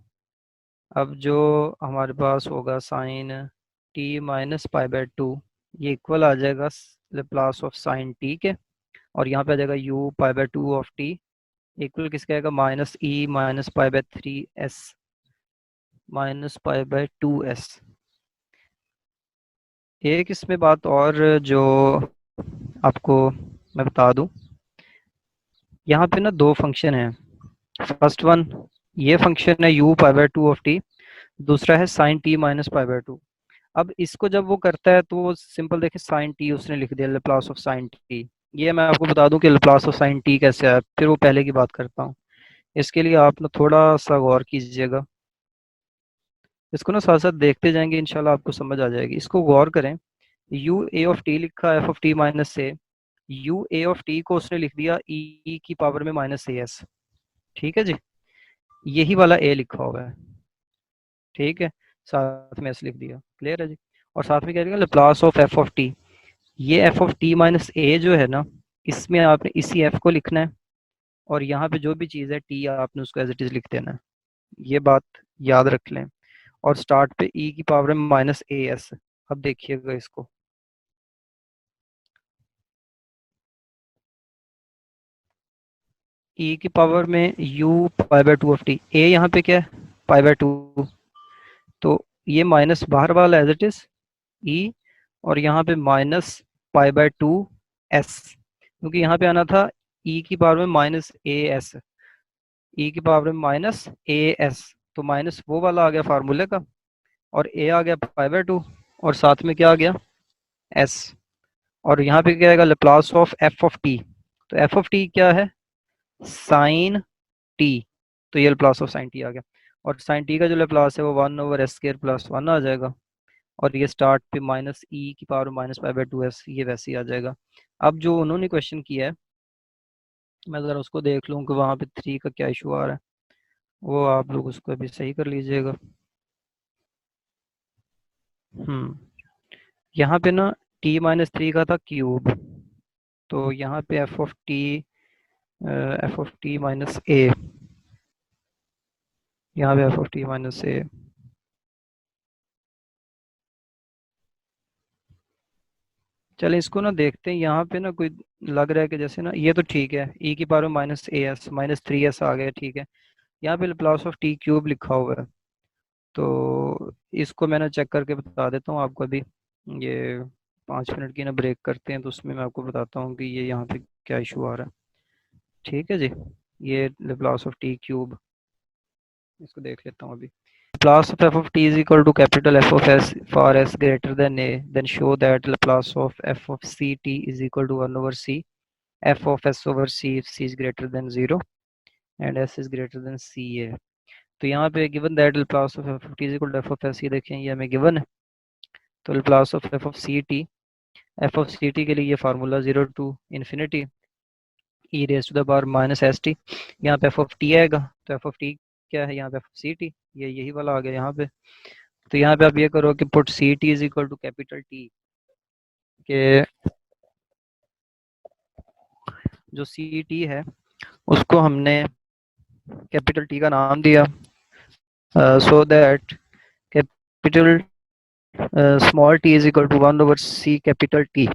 अब जो हमारे पास होगा sine t minus pi by 2, ये इक्वल आ जाएगा लैप्लास ऑफ साइन टी के, और यहाँ पे आ जाएगा you pi by 2 of T equal किसका आएगा, minus E minus pi bye 3 S. Minus pi bye 2s। एक इसमें बात और जो आपको मैं बता दूं, यहाँ पे ना दो फंक्शन है। फर्स्ट वन, ये फंक्शन है u pi by 2 of t। दूसरा है sine t minus pi by 2। अब इसको जब वो करता है तो वो सिंपल देखिए साइन t उसने लिख दिया, लेप्लास ऑफ साइन t। ये मैं आपको बता दूं कि लेप्लास ऑफ साइन t कैसे आया, फिर वो पहले की बात करता हूँ। इसके लिए आप ना थोड़ा सा गौर कीजिएगा, इसको ना साथ साथ देखते जाएंगे, इंशाल्लाह आपको समझ आ जाएगी। इसको गौर करें, यू ए ऑफ टी लिखा F of t minus A. You a of T को उसने लिख दिया ई की पावर में माइनस ए एस। ठीक है जी, यही वाला ए लिखा हुआ है। ठीक है, साथ में एस लिख दिया, क्लियर है जी। और साथ में क्या लिखा, Laplace of F of t. ये एफ ऑफ टी माइनस ए जो है ना, इसमें आपने इसी एफ को लिखना है, और यहाँ पे जो भी चीज़ है टी आपने उसको एज इट इज लिख देना है। ये बात याद रख लें। और स्टार्ट पे ई की पावर में माइनस ए एस। अब देखिएगा इसको, ई की पावर में u pi by 2 of t, ए यहाँ पे क्या है, पाई बाय 2। तो ये माइनस बाहर वाला एज इट इज ई, और यहाँ पे माइनस पाई बाय 2 एस, क्योंकि यहाँ पे आना था ई की पावर में माइनस ए एस। ई की पावर में माइनस ए एस, तो माइनस वो वाला आ गया फार्मूले का, और ए आ गया पाई बाय 2, और साथ में क्या आ गया, एस। और यहाँ पे क्या आएगा, Laplace of F of t. तो एफ ऑफ टी क्या है, साइन टी। तो ये लेप्लास ऑफ साइन टी आ गया। और साइन टी का जो लेप्लास है वो 1/s² + 1 आ जाएगा। और ये स्टार्ट पे माइनस ई की power minus pi bye 2s, ये वैसे ही आ जाएगा। अब जो उन्होंने क्वेश्चन किया है, मैं ज़रा उसको देख लूँ कि वहाँ पे 3 का क्या इशू आ रहा है, वो आप लोग उसको अभी सही कर लीजिएगा। यहाँ पे ना t-3 का था क्यूब, तो यहाँ पे एफ ऑफ टी माइनस ए, यहाँ पे एफ ऑफ टी माइनस ए। चले इसको ना देखते हैं, यहाँ पे ना कोई लग रहा है कि जैसे ना, ये तो ठीक है, ई की power minus a S minus 3s आ गया, ठीक है। यहाँ पे प्लस ऑफ टी क्यूब लिखा हुआ है, तो इसको मैंने चेक करके बता देता हूँ आपको अभी। ये 5 मिनट की ना ब्रेक करते हैं, तो उसमें मैं आपको बताता हूँ कि ये यहाँ पे क्या इशू आ रहा है। ठीक है जी, ये प्लस ऑफ टी क्यूब, इसको देख लेता हूँ अभी। Laplace of f of t is equal to capital F of s for s greater than a, then show that Laplace of f of c t is equal to 1 over c f of s over c if c is greater than 0 and s is greater than c है। तो यहाँ पे given that Laplace of f of t is equal to f of s, ये देखें ये हमें given है। तो Laplace of f of c t, f of c t के लिए ये formula 0 to infinity e raised to the power minus s t. यहाँ पे f of t आएगा, तो f of t क्या है, यहाँ पे f of c t, ये यही वाला आ गया यहाँ पे। तो यहाँ पे आप ये करो कि put c t is equal to capital T, के जो सी टी है उसको हमने कैपिटल टी का नाम दिया, so that capital small t is equal to 1/c capital T.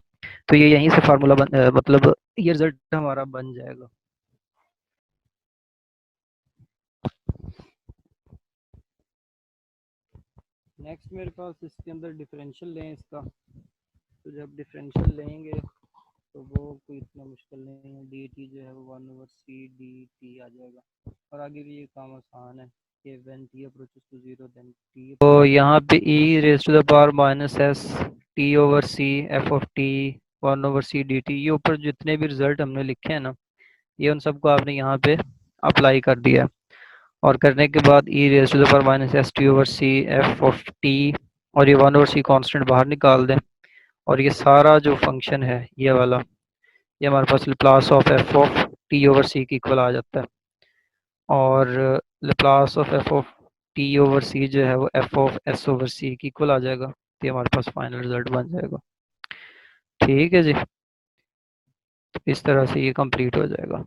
तो ये यहीं से फार्मूला मतलब ये रिजल्ट हमारा बन जाएगा। नेक्स्ट मेरे पास इसके अंदर डिफरेंशियल लें इसका, तो जब डिफरेंशियल लेंगे तो वो कोई इतना मुश्किल नहीं है, डी टी जो है वो 1/c dt आ जाएगा। और आगे भी ये काम आसान है कि when t approaches to 0 then t, तो यहाँ पे e raise to the power minus s t over c f of t 1/c dt, ये ऊपर जितने भी रिजल्ट हमने लिखे हैं ना, ये उन सबको आपने यहाँ पे अप्लाई कर दिया। और करने के बाद e raise to the power minus s t over c f of t, और ये 1/c कांस्टेंट बाहर निकाल दें, और ये सारा जो फंक्शन है ये वाला, ये हमारे पास Laplace of F of T over सी की इक्वल आ जाता है। और Laplace of F of T over सी जो है वो एफ ऑफ एस ओवर सी की इक्वल आ जाएगा, तो हमारे पास फाइनल रिजल्ट बन जाएगा। ठीक है जी, तो इस तरह से ये कंप्लीट हो जाएगा।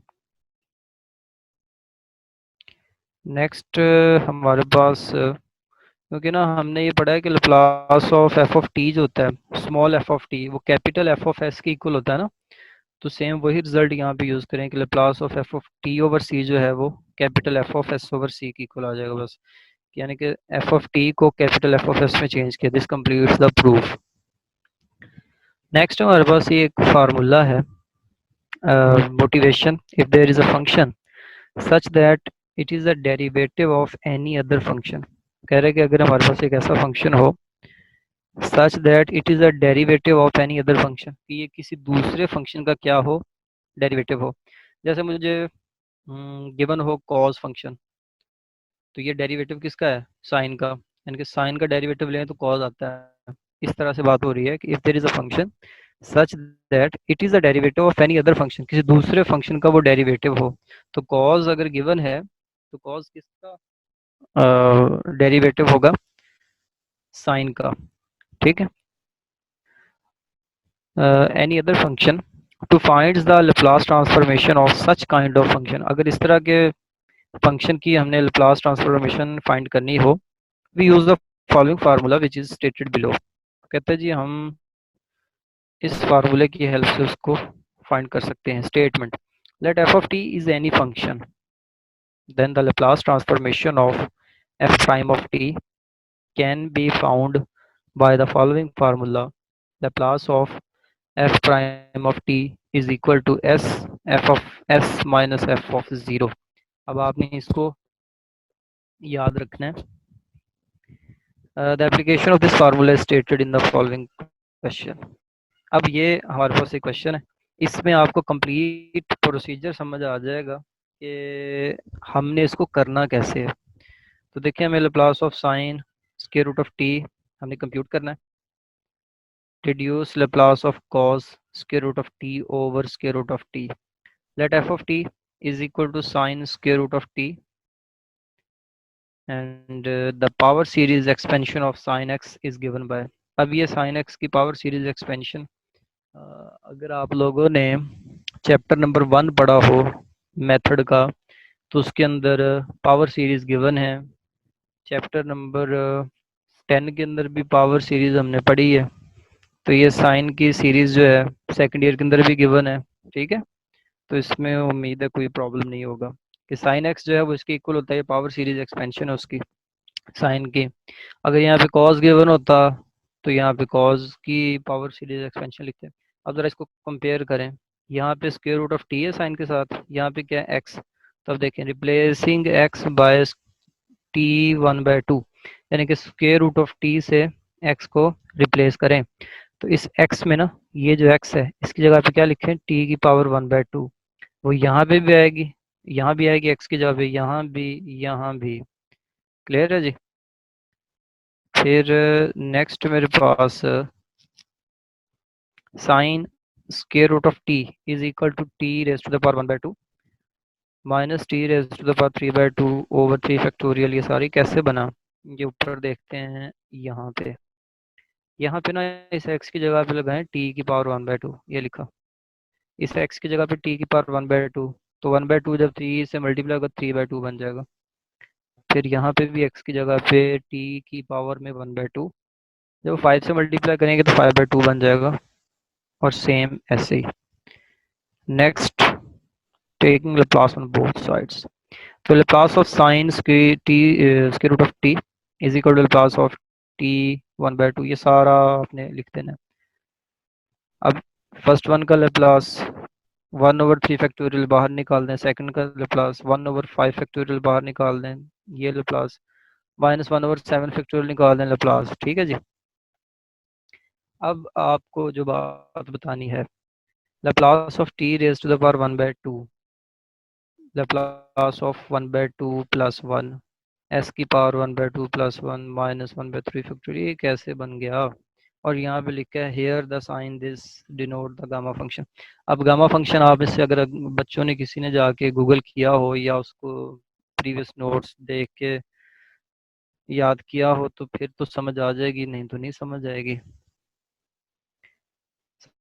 नेक्स्ट हमारे पास क्योंकि ना हमने ये पढ़ा है कि Laplace of F of t जो होता है, स्मॉल एफ ऑफ टी, वो कैपिटल एफ ऑफ एस की इक्वल होता है ना। तो सेम वही रिजल्ट यहाँ पे यूज़ करें कि Laplace of F of T over सी जो है वो capital F of S over सी की इक्वल आ जाएगा बस। यानी कि एफ ऑफ टी को कैपिटल एफ ऑफ एस में चेंज किया। This completes the proof. Next हमारे पास ये एक फार्मूला है, motivation. If there is a function such that it is a derivative of any other function. कह रहे हैं कि अगर हमारे पास एक ऐसा फंक्शन हो सच that it is a derivative of any other function, कि ये किसी दूसरे फंक्शन का क्या हो, डेरिवेटिव हो। जैसे मुझे गिवन हो कॉस फंक्शन, तो ये डेरिवेटिव किसका है, साइन का, यानी कि साइन का डेरिवेटिव लें तो कॉस आता है। इस तरह से बात हो रही है कि if there is a function such that it is a derivative of any other function, किसी दूसरे फंक्शन का वो डेरिवेटिव हो, तो कॉस अगर गिवन है तो कॉस किसका डेरिवेटिव होगा, साइन का। ठीक है। Any other function to find the Laplace transformation of such kind of function. अगर इस तरह के फंक्शन की हमने लैप्लास ट्रांसफॉर्मेशन फाइंड करनी हो, we use the following formula which is stated below. कहते हैं जी हम इस फार्मूले की हेल्प से उसको फाइंड कर सकते हैं। Statement, let f of T is any function then the Laplace transformation of f prime of t can be found by the following formula. Laplace of f prime of t is equal to s f of s minus f of 0। अब आपने इसको याद रखना है। The application of this formula is stated in the following question. अब ये हमारे पास एक क्वेश्चन है, इसमें आपको कंप्लीट प्रोसीजर समझ आ जाएगा कि हमने इसको करना कैसे है। तो देखिए हमें Laplace of sine square root of t हमने कंप्यूट करना है। Reduce Laplace of cos square root of T over square root of t. Let f of T is equal to sine square root of t and the power series expansion of sine x is given by. अब ये साइन एक्स की पावर सीरीज एक्सपेंशन, अगर आप लोगों ने चैप्टर नंबर 1 पढ़ा हो मेथड का, तो उसके अंदर पावर सीरीज गिवन है। चैप्टर नंबर 10 के अंदर भी पावर सीरीज हमने पढ़ी है। तो ये साइन की सीरीज जो है सेकंड ईयर के अंदर भी गिवन है। ठीक है, तो इसमें उम्मीद है कोई प्रॉब्लम नहीं होगा कि साइन एक्स जो है वो इसके इक्वल होता है, पावर सीरीज एक्सपेंशन है उसकी साइन की। अगर यहाँ पे कॉस गिवन होता तो यहाँ पे कॉस की पावर सीरीज एक्सपेंशन लिखते हैं। अब जरा इसको कंपेयर करें, यहाँ पे स्क्वायर रूट ऑफ टी है साइन के साथ, यहाँ पे क्या है एक्स। तो अब देखें रिप्लेसिंग एक्स बाय टी 1/2, यानी कि स्क्वायर रूट ऑफ टी से एक्स को रिप्लेस करें। तो इस x में ना ये जो x है इसकी जगह पे क्या लिखें, t की पावर 1/2। वो यहाँ पे भी आएगी, यहाँ भी आएगी x की जगह पे, यहाँ भी, यहाँ भी। क्लियर है जी। फिर नेक्स्ट मेरे पास sine square root of T is equal to T raise to the power 1/2 minus T raise to the power 3/2 over 3 factorial. ये सारी कैसे बना, ये ऊपर देखते हैं। यहाँ पे ना इस x की जगह पे लगाएं t की पावर 1/2, ये लिखा। इस x की जगह पे t की पावर 1/2, तो 1/2 जब 3 से मल्टीप्लाई होगा 3/2 बन जाएगा। फिर यहाँ पे भी x की जगह पे t की पावर में 1/2, जब 5 से मल्टीप्लाई करेंगे तो 5/2 बन जाएगा। और सेम ऐसे ही। Next, taking Laplace on both sides. तो Laplace of sine square root of T is equal to Laplace of T 1/2। ये सारा आपने लिख देना है। अब फर्स्ट वन का लैप्लास 1/3 बाहर निकाल दें, सेकंड का लैप्लास 1/5 बाहर निकाल दें, ये लैप्लास -1/7 निकाल दें लैप्लास। ठीक है जी। अब आपको जो बात बतानी है, Laplace of t raise to the power 1/2, Laplace of 1/2 plus 1, s की पावर 1/2 प्लस 1 -1/3 ये कैसे बन गया। और यहाँ पे लिखा है here the sine this denote the gamma function. अब गामा फंक्शन आप इससे अगर बच्चों ने किसी ने जाके गूगल किया हो या उसको प्रीवियस नोट्स देख के याद किया हो तो फिर तो समझ आ जाएगी, नहीं तो नहीं समझ आएगी।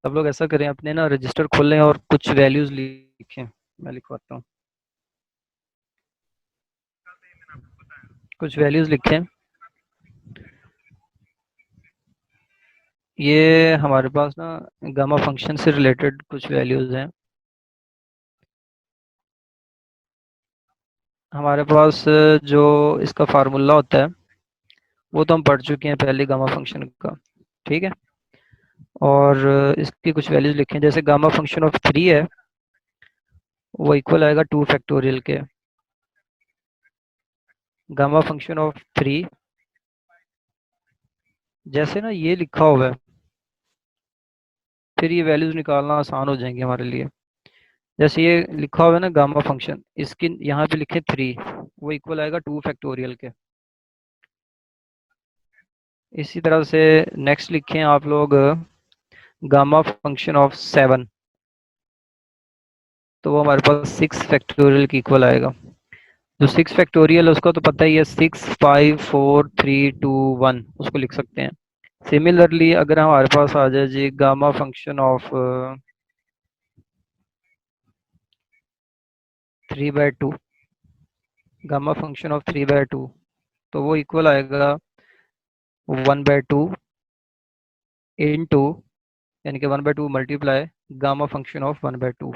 सब लोग ऐसा करें, अपने ना रजिस्टर खोलें और कुछ वैल्यूज लिखें। मैं लिखवाता हूँ, कुछ वैल्यूज लिखें। ये हमारे पास ना गामा फंक्शन से रिलेटेड कुछ वैल्यूज हैं। हमारे पास जो इसका फार्मूला होता है वो तो हम पढ़ चुके हैं पहले गामा फंक्शन का। ठीक है। और इसकी कुछ वैल्यूज लिखें, जैसे गामा फंक्शन ऑफ 3 है वो इक्वल आएगा 2 फैक्टोरियल के। गामा फंक्शन ऑफ 3 जैसे ना ये लिखा हुआ है, फिर ये वैल्यूज निकालना आसान हो जाएंगे हमारे लिए। जैसे ये लिखा हुआ है ना गामा फंक्शन, इसकी यहाँ पे लिखे 3, वो इक्वल आएगा 2 फैक्टोरियल के। इसी तरह से नेक्स्ट लिखें आप लोग गामा फंक्शन ऑफ 7, तो वो हमारे पास 6 फैक्टोरियल की इक्वल आएगा। जो 6 फैक्टोरियल है उसका तो पता ही है, 6 5 4 3 2 1 उसको लिख सकते हैं। सिमिलरली अगर हमारे पास आ जाए जी gamma function of 3/2, gamma function of 3/2, तो वो इक्वल आएगा 1/2 इनटू, यानी कि 1/2 multiply gamma function of 1/2।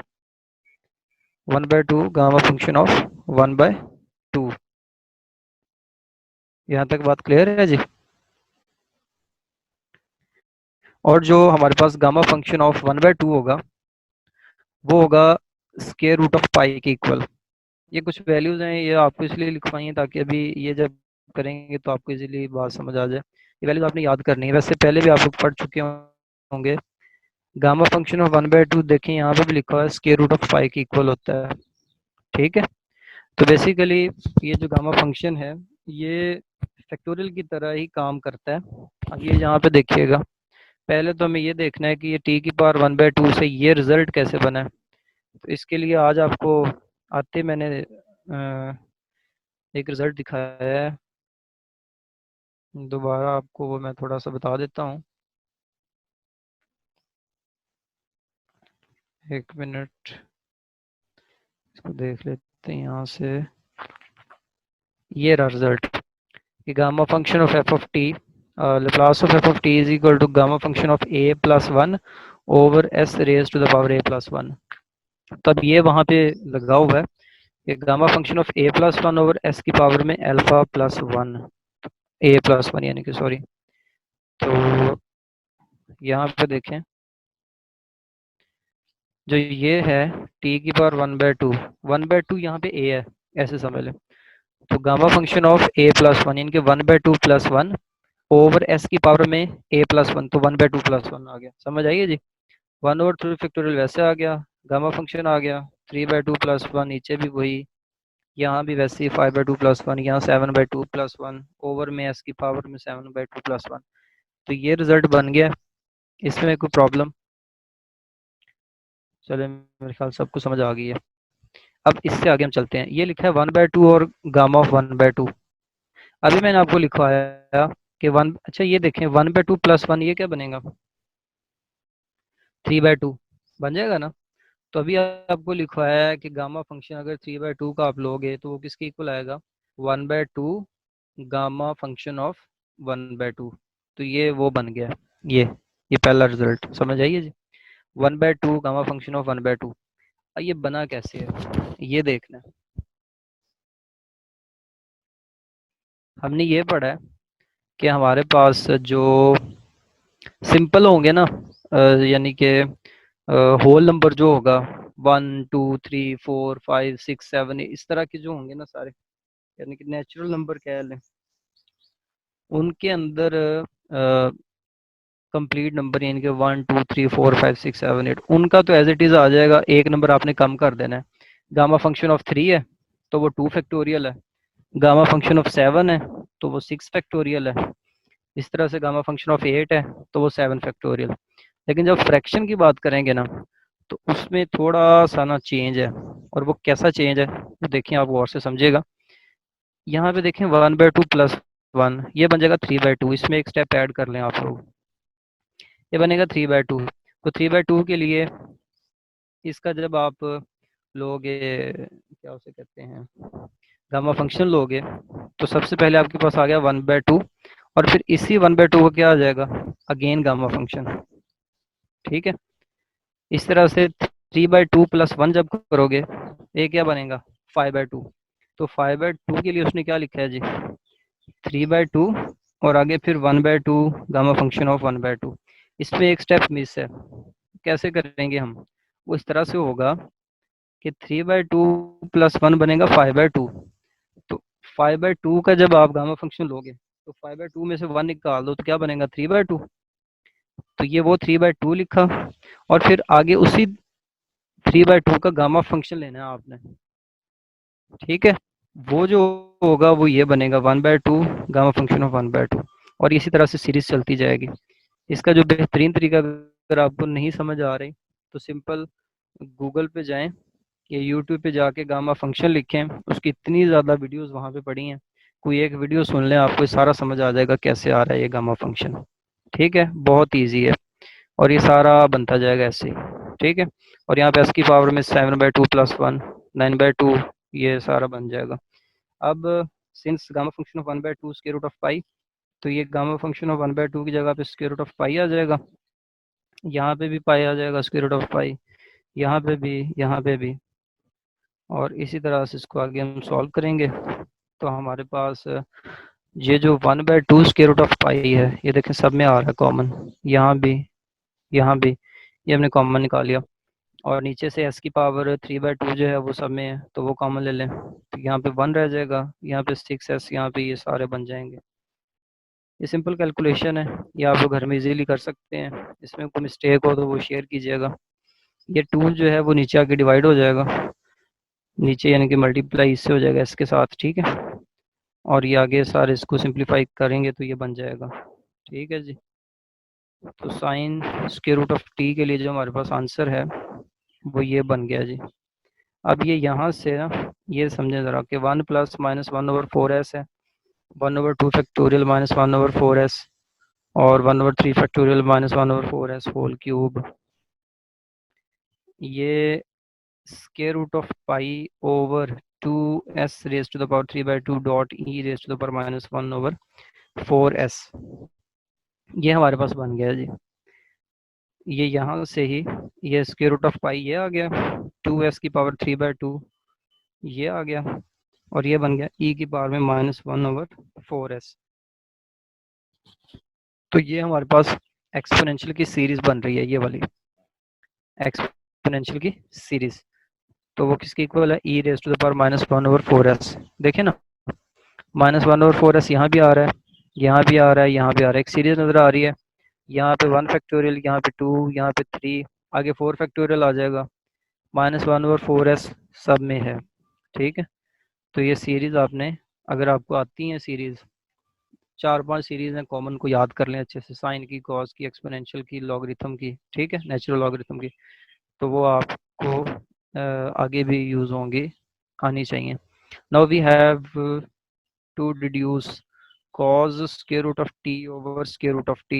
1/2 gamma function of 1/2। यहाँ तक बात क्लियर है जी। और जो हमारे पास गामा फंक्शन ऑफ 1/2 होगा वो होगा स्क्वायर रूट ऑफ पाई के इक्वल। ये कुछ वैल्यूज हैं, ये आपको इसलिए लिखवाई हैं ताकि अभी ये जब करेंगे तो आपको इजीली बात समझ आ जाए। ये वैल्यूज आपने याद करनी है, वैसे पहले भी आप लोग पढ़ चुके होंगे। गामा फंक्शन ऑफ 1/2 देखें यहाँ पे भी लिखा हुआ है स्क्वायर रूट ऑफ पाई के इक्वल होता है। ठीक है। तो बेसिकली ये जो गामा फंक्शन है ये फैक्टोरियल की तरह ही काम करता है। अब ये यहाँ पे देखिएगा, पहले तो हमें ये देखना है कि ये टी की पावर 1/2 से ये रिजल्ट कैसे बना है। तो इसके लिए आज आपको आते मैंने एक रिजल्ट दिखाया है, दोबारा आपको वो मैं थोड़ा सा बता देता हूँ। एक मिनट, इसको देख लेते हैं यहाँ से। ये रहा रिजल्ट कि gamma function of F of t, Laplace of F of T is equal to gamma function of a plus 1 over s raise to the power a plus 1। तब ये वहाँ पे लगा हुआ है कि gamma function of a plus 1 over s की पावर में अल्फा प्लस 1, ए प्लस 1 यानी कि सॉरी। तो यहाँ पे देखें, जो ये है टी की पावर 1/2, 1/2 यहाँ पे ए है ऐसे समझ लें। तो gamma function of a plus 1 यानी कि 1/2 प्लस 1 ओवर एस की पावर में ए प्लस 1, तो 1/2 प्लस 1 आ गया। समझ आइए जी। 1/3 फैक्टोरियल वैसे आ गया, गामा फंक्शन आ गया 3/2 प्लस 1, नीचे भी वही, यहाँ भी वैसे ही 5/2 प्लस 1, यहाँ 7/2 प्लस 1 ओवर में एस की पावर में 7/2 प्लस 1। तो ये रिजल्ट बन गया। इसमें कोई प्रॉब्लम? चले मेरे ख्याल सबको समझ आ गई है। अब इससे आगे हम चलते हैं। ये लिखा है 1/2 और गामा ऑफ 1/2। अभी मैंने आपको लिखवाया कि वन, अच्छा ये देखें 1/2 प्लस 1 ये क्या बनेगा, 3/2 बन जाएगा ना। तो अभी आपको लिखवाया है कि गामा फंक्शन अगर 3/2 का आप लोगे तो वो किसके इक्वल आएगा, 1/2 गामा फंक्शन ऑफ 1/2। तो ये वो बन गया, ये पहला रिजल्ट समझ आइए जी। 1/2 गामा फंक्शन ऑफ 1/2। ये बना कैसे है ये देखना है। हमने ये पढ़ा है कि हमारे पास जो सिंपल होंगे ना, यानी कि होल नंबर जो होगा 1 2 3 4 5 6 7 इस तरह के जो होंगे ना सारे, यानी कि नेचुरल नंबर कह लें, उनके अंदर कंप्लीट नंबर यानी कि 1 2 3 4 5 6 7 8 उनका तो एज इट इज आ जाएगा, एक नंबर आपने कम कर देना है। गामा फंक्शन ऑफ 3 है तो वो 2 फैक्टोरियल है, गामा फंक्शन ऑफ 7 है तो वो 6 फैक्टोरियल है, इस तरह से गामा फंक्शन ऑफ 8 है तो वो 7 फैक्टोरियल। लेकिन जब फ्रैक्शन की बात करेंगे ना तो उसमें थोड़ा सा ना चेंज है, और वो कैसा चेंज है वो देखिए, आप गौर से समझिएगा। यहाँ पे देखें 1/2 प्लस 1 ये बन जाएगा 3/2, इसमें एक स्टेप ऐड कर लें आप लोग, ये बनेगा 3/2। तो 3/2 के लिए इसका जब आप लोगे, क्या उसे कहते हैं, गामा फंक्शन लोगे, तो सबसे पहले आपके पास आ गया 1/2, और फिर इसी 1/2 को क्या आ जाएगा, अगेन गामा फंक्शन। ठीक है। इस तरह से 3/2 प्लस 1 जब करोगे ये क्या बनेगा, 5/2। तो 5/2 के लिए उसने क्या लिखा है जी, 3/2 और आगे फिर 1/2 गामा फंक्शन ऑफ 1/2। इसमें एक स्टेप मिस है, कैसे करेंगे हम? वो इस तरह से होगा कि 3/2 प्लस 1 बनेगा 5/2। तो 5/2 का जब आप गामा फंक्शन लोगे तो 5/2 में से 1 निकाल दो तो क्या बनेगा 3/2। तो ये वो 3/2 लिखा, और फिर आगे उसी 3/2 का गामा फंक्शन लेना है आपने, ठीक है। वो जो होगा वो ये बनेगा 1/2 गामा फंक्शन ऑफ 1/2, और इसी तरह से सीरीज चलती जाएगी। इसका जो बेहतरीन तरीका अगर आपको नहीं समझ आ रही तो सिंपल गूगल पे जाएं या यूट्यूब पे जाके गामा फंक्शन लिखें, उसकी इतनी ज़्यादा वीडियोस वहाँ पे पड़ी हैं, कोई एक वीडियो सुन लें आपको सारा समझ आ जाएगा कैसे आ रहा है ये गामा फंक्शन। ठीक है, बहुत ईजी है, और ये सारा बनता जाएगा ऐसे ही, ठीक है। और यहाँ पे एस की पावर में 7/2 प्लस 1 9/2 ये सारा बन जाएगा। अब since gamma function of 1/2 square root of pi, तो ये गामा फंक्शन ऑफ 1/2 की जगह पे स्क्वायर रूट ऑफ पाई आ जाएगा, यहाँ पे भी पाई आ जाएगा स्क्वायर रूट ऑफ पाई, यहाँ पे भी, यहाँ पे भी, और इसी तरह से इसको आगे हम सॉल्व करेंगे तो हमारे पास ये जो 1/2 स्क्वायर रूट ऑफ पाई है, ये देखें सब में आ रहा है कॉमन, यहाँ भी, यहाँ भी, ये हमने कॉमन निकाल लिया। और नीचे से एस की पावर 3/2 जो है वो सब में है तो वो कॉमन ले लें, तो यहाँ पे 1 रह जाएगा, यहाँ पे 6s, यहाँ पे ये सारे बन जाएंगे। ये सिंपल कैलकुलेशन है, ये आप लोग घर में इजीली कर सकते हैं। इसमें कोई मिस्टेक हो तो वो शेयर कीजिएगा। ये 2 जो है वो नीचे आके डिवाइड हो जाएगा, नीचे यानी कि मल्टीप्लाई इससे हो जाएगा इसके साथ, ठीक है। और ये आगे सारे इसको सिंप्लीफाई करेंगे तो ये बन जाएगा, ठीक है जी। तो sine square root of t के लिए जो हमारे पास आंसर है वो ये बन गया जी। अब ये यहाँ से ना ये समझें ज़रा कि 1 प्लस माइनस 1/4s है, 1/2 फैक्टोरियल माइनस 1/4s, और 1/3 factorial minus 1/4s whole cube, ये square root of pi over 2s raise to the power 3/2 dot E raise to the power minus 1/4s, ये हमारे पास बन गया जी। ये यहाँ से ही ये स्क्वायर रूट ऑफ पाई ये आ गया, 2s की पावर 3/2 ये आ गया, और ये बन गया ई की पावर में -1/4s। तो ये हमारे पास एक्सपोनेंशियल की सीरीज बन रही है, ये वाली एक्सपोनेंशियल की सीरीज। तो वो किसकी इक्वल है, E raise to the power -1/4s। देखें ना, -1/4s यहाँ भी आ रहा है, यहाँ भी आ रहा है, यहाँ भी आ रहा है, एक सीरीज नजर आ रही है। यहाँ पे 1 फैक्टोरियल, यहाँ पे 2, यहाँ पे 3, आगे 4 फैक्टोरियल आ जाएगा, -1/4s सब में है, ठीक है। तो ये सीरीज आपने, अगर आपको आती है सीरीज, 4-5 सीरीज हैं कॉमन, को याद कर लें अच्छे से, साइन की, कॉस की, एक्सपोनेंशियल की, लॉगरिथम की, ठीक है, नेचुरल लॉगरिथम की, तो वो आपको आगे भी यूज होंगी, आनी चाहिए। Now we have to deduce cos square root of t over square root of t,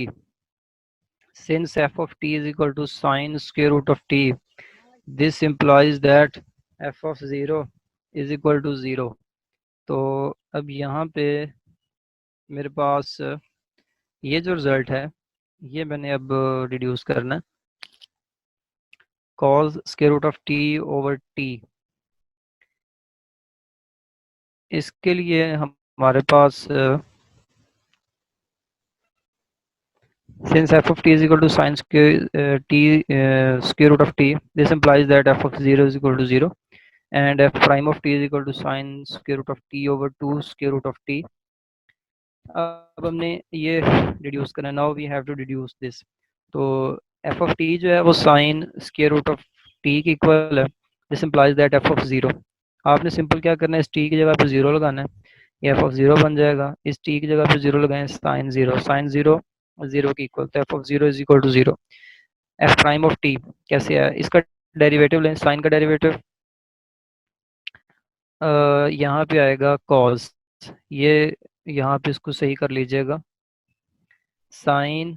since f of t is equal to sin square root of t, this implies that f of 0 is equal to 0। तो अब यहाँ पे मेरे पास ये जो रिजल्ट है ये मैंने अब रिड्यूस करना है, cos square root of t over t, इसके लिए हमारे पास since f of t is equal to sin square t square root of t, this implies that f of 0 is equal to 0 and f prime of t is equal to sin square root of t over 2 square root of t। अब हमने ये डिड्यूस करना है, now we have to deduce this. तो एफ ऑफ टी जो है वो sine square root of t की इक्वल है, this implies that f of 0, आपने सिंपल क्या करना है, इस टी की जगह पे 0 लगाना है, ये एफ ऑफ 0 बन जाएगा, इस टी की जगह पे 0 लगाएं, साइन 0, साइन 0 0 की इक्वल, तो f of 0 is equal to 0। F prime of t कैसे है, इसका डेरिवेटिव लें, साइन का डेरिवेटिव यहाँ पे आएगा कॉस, ये यहाँ पे इसको सही कर लीजिएगा, sine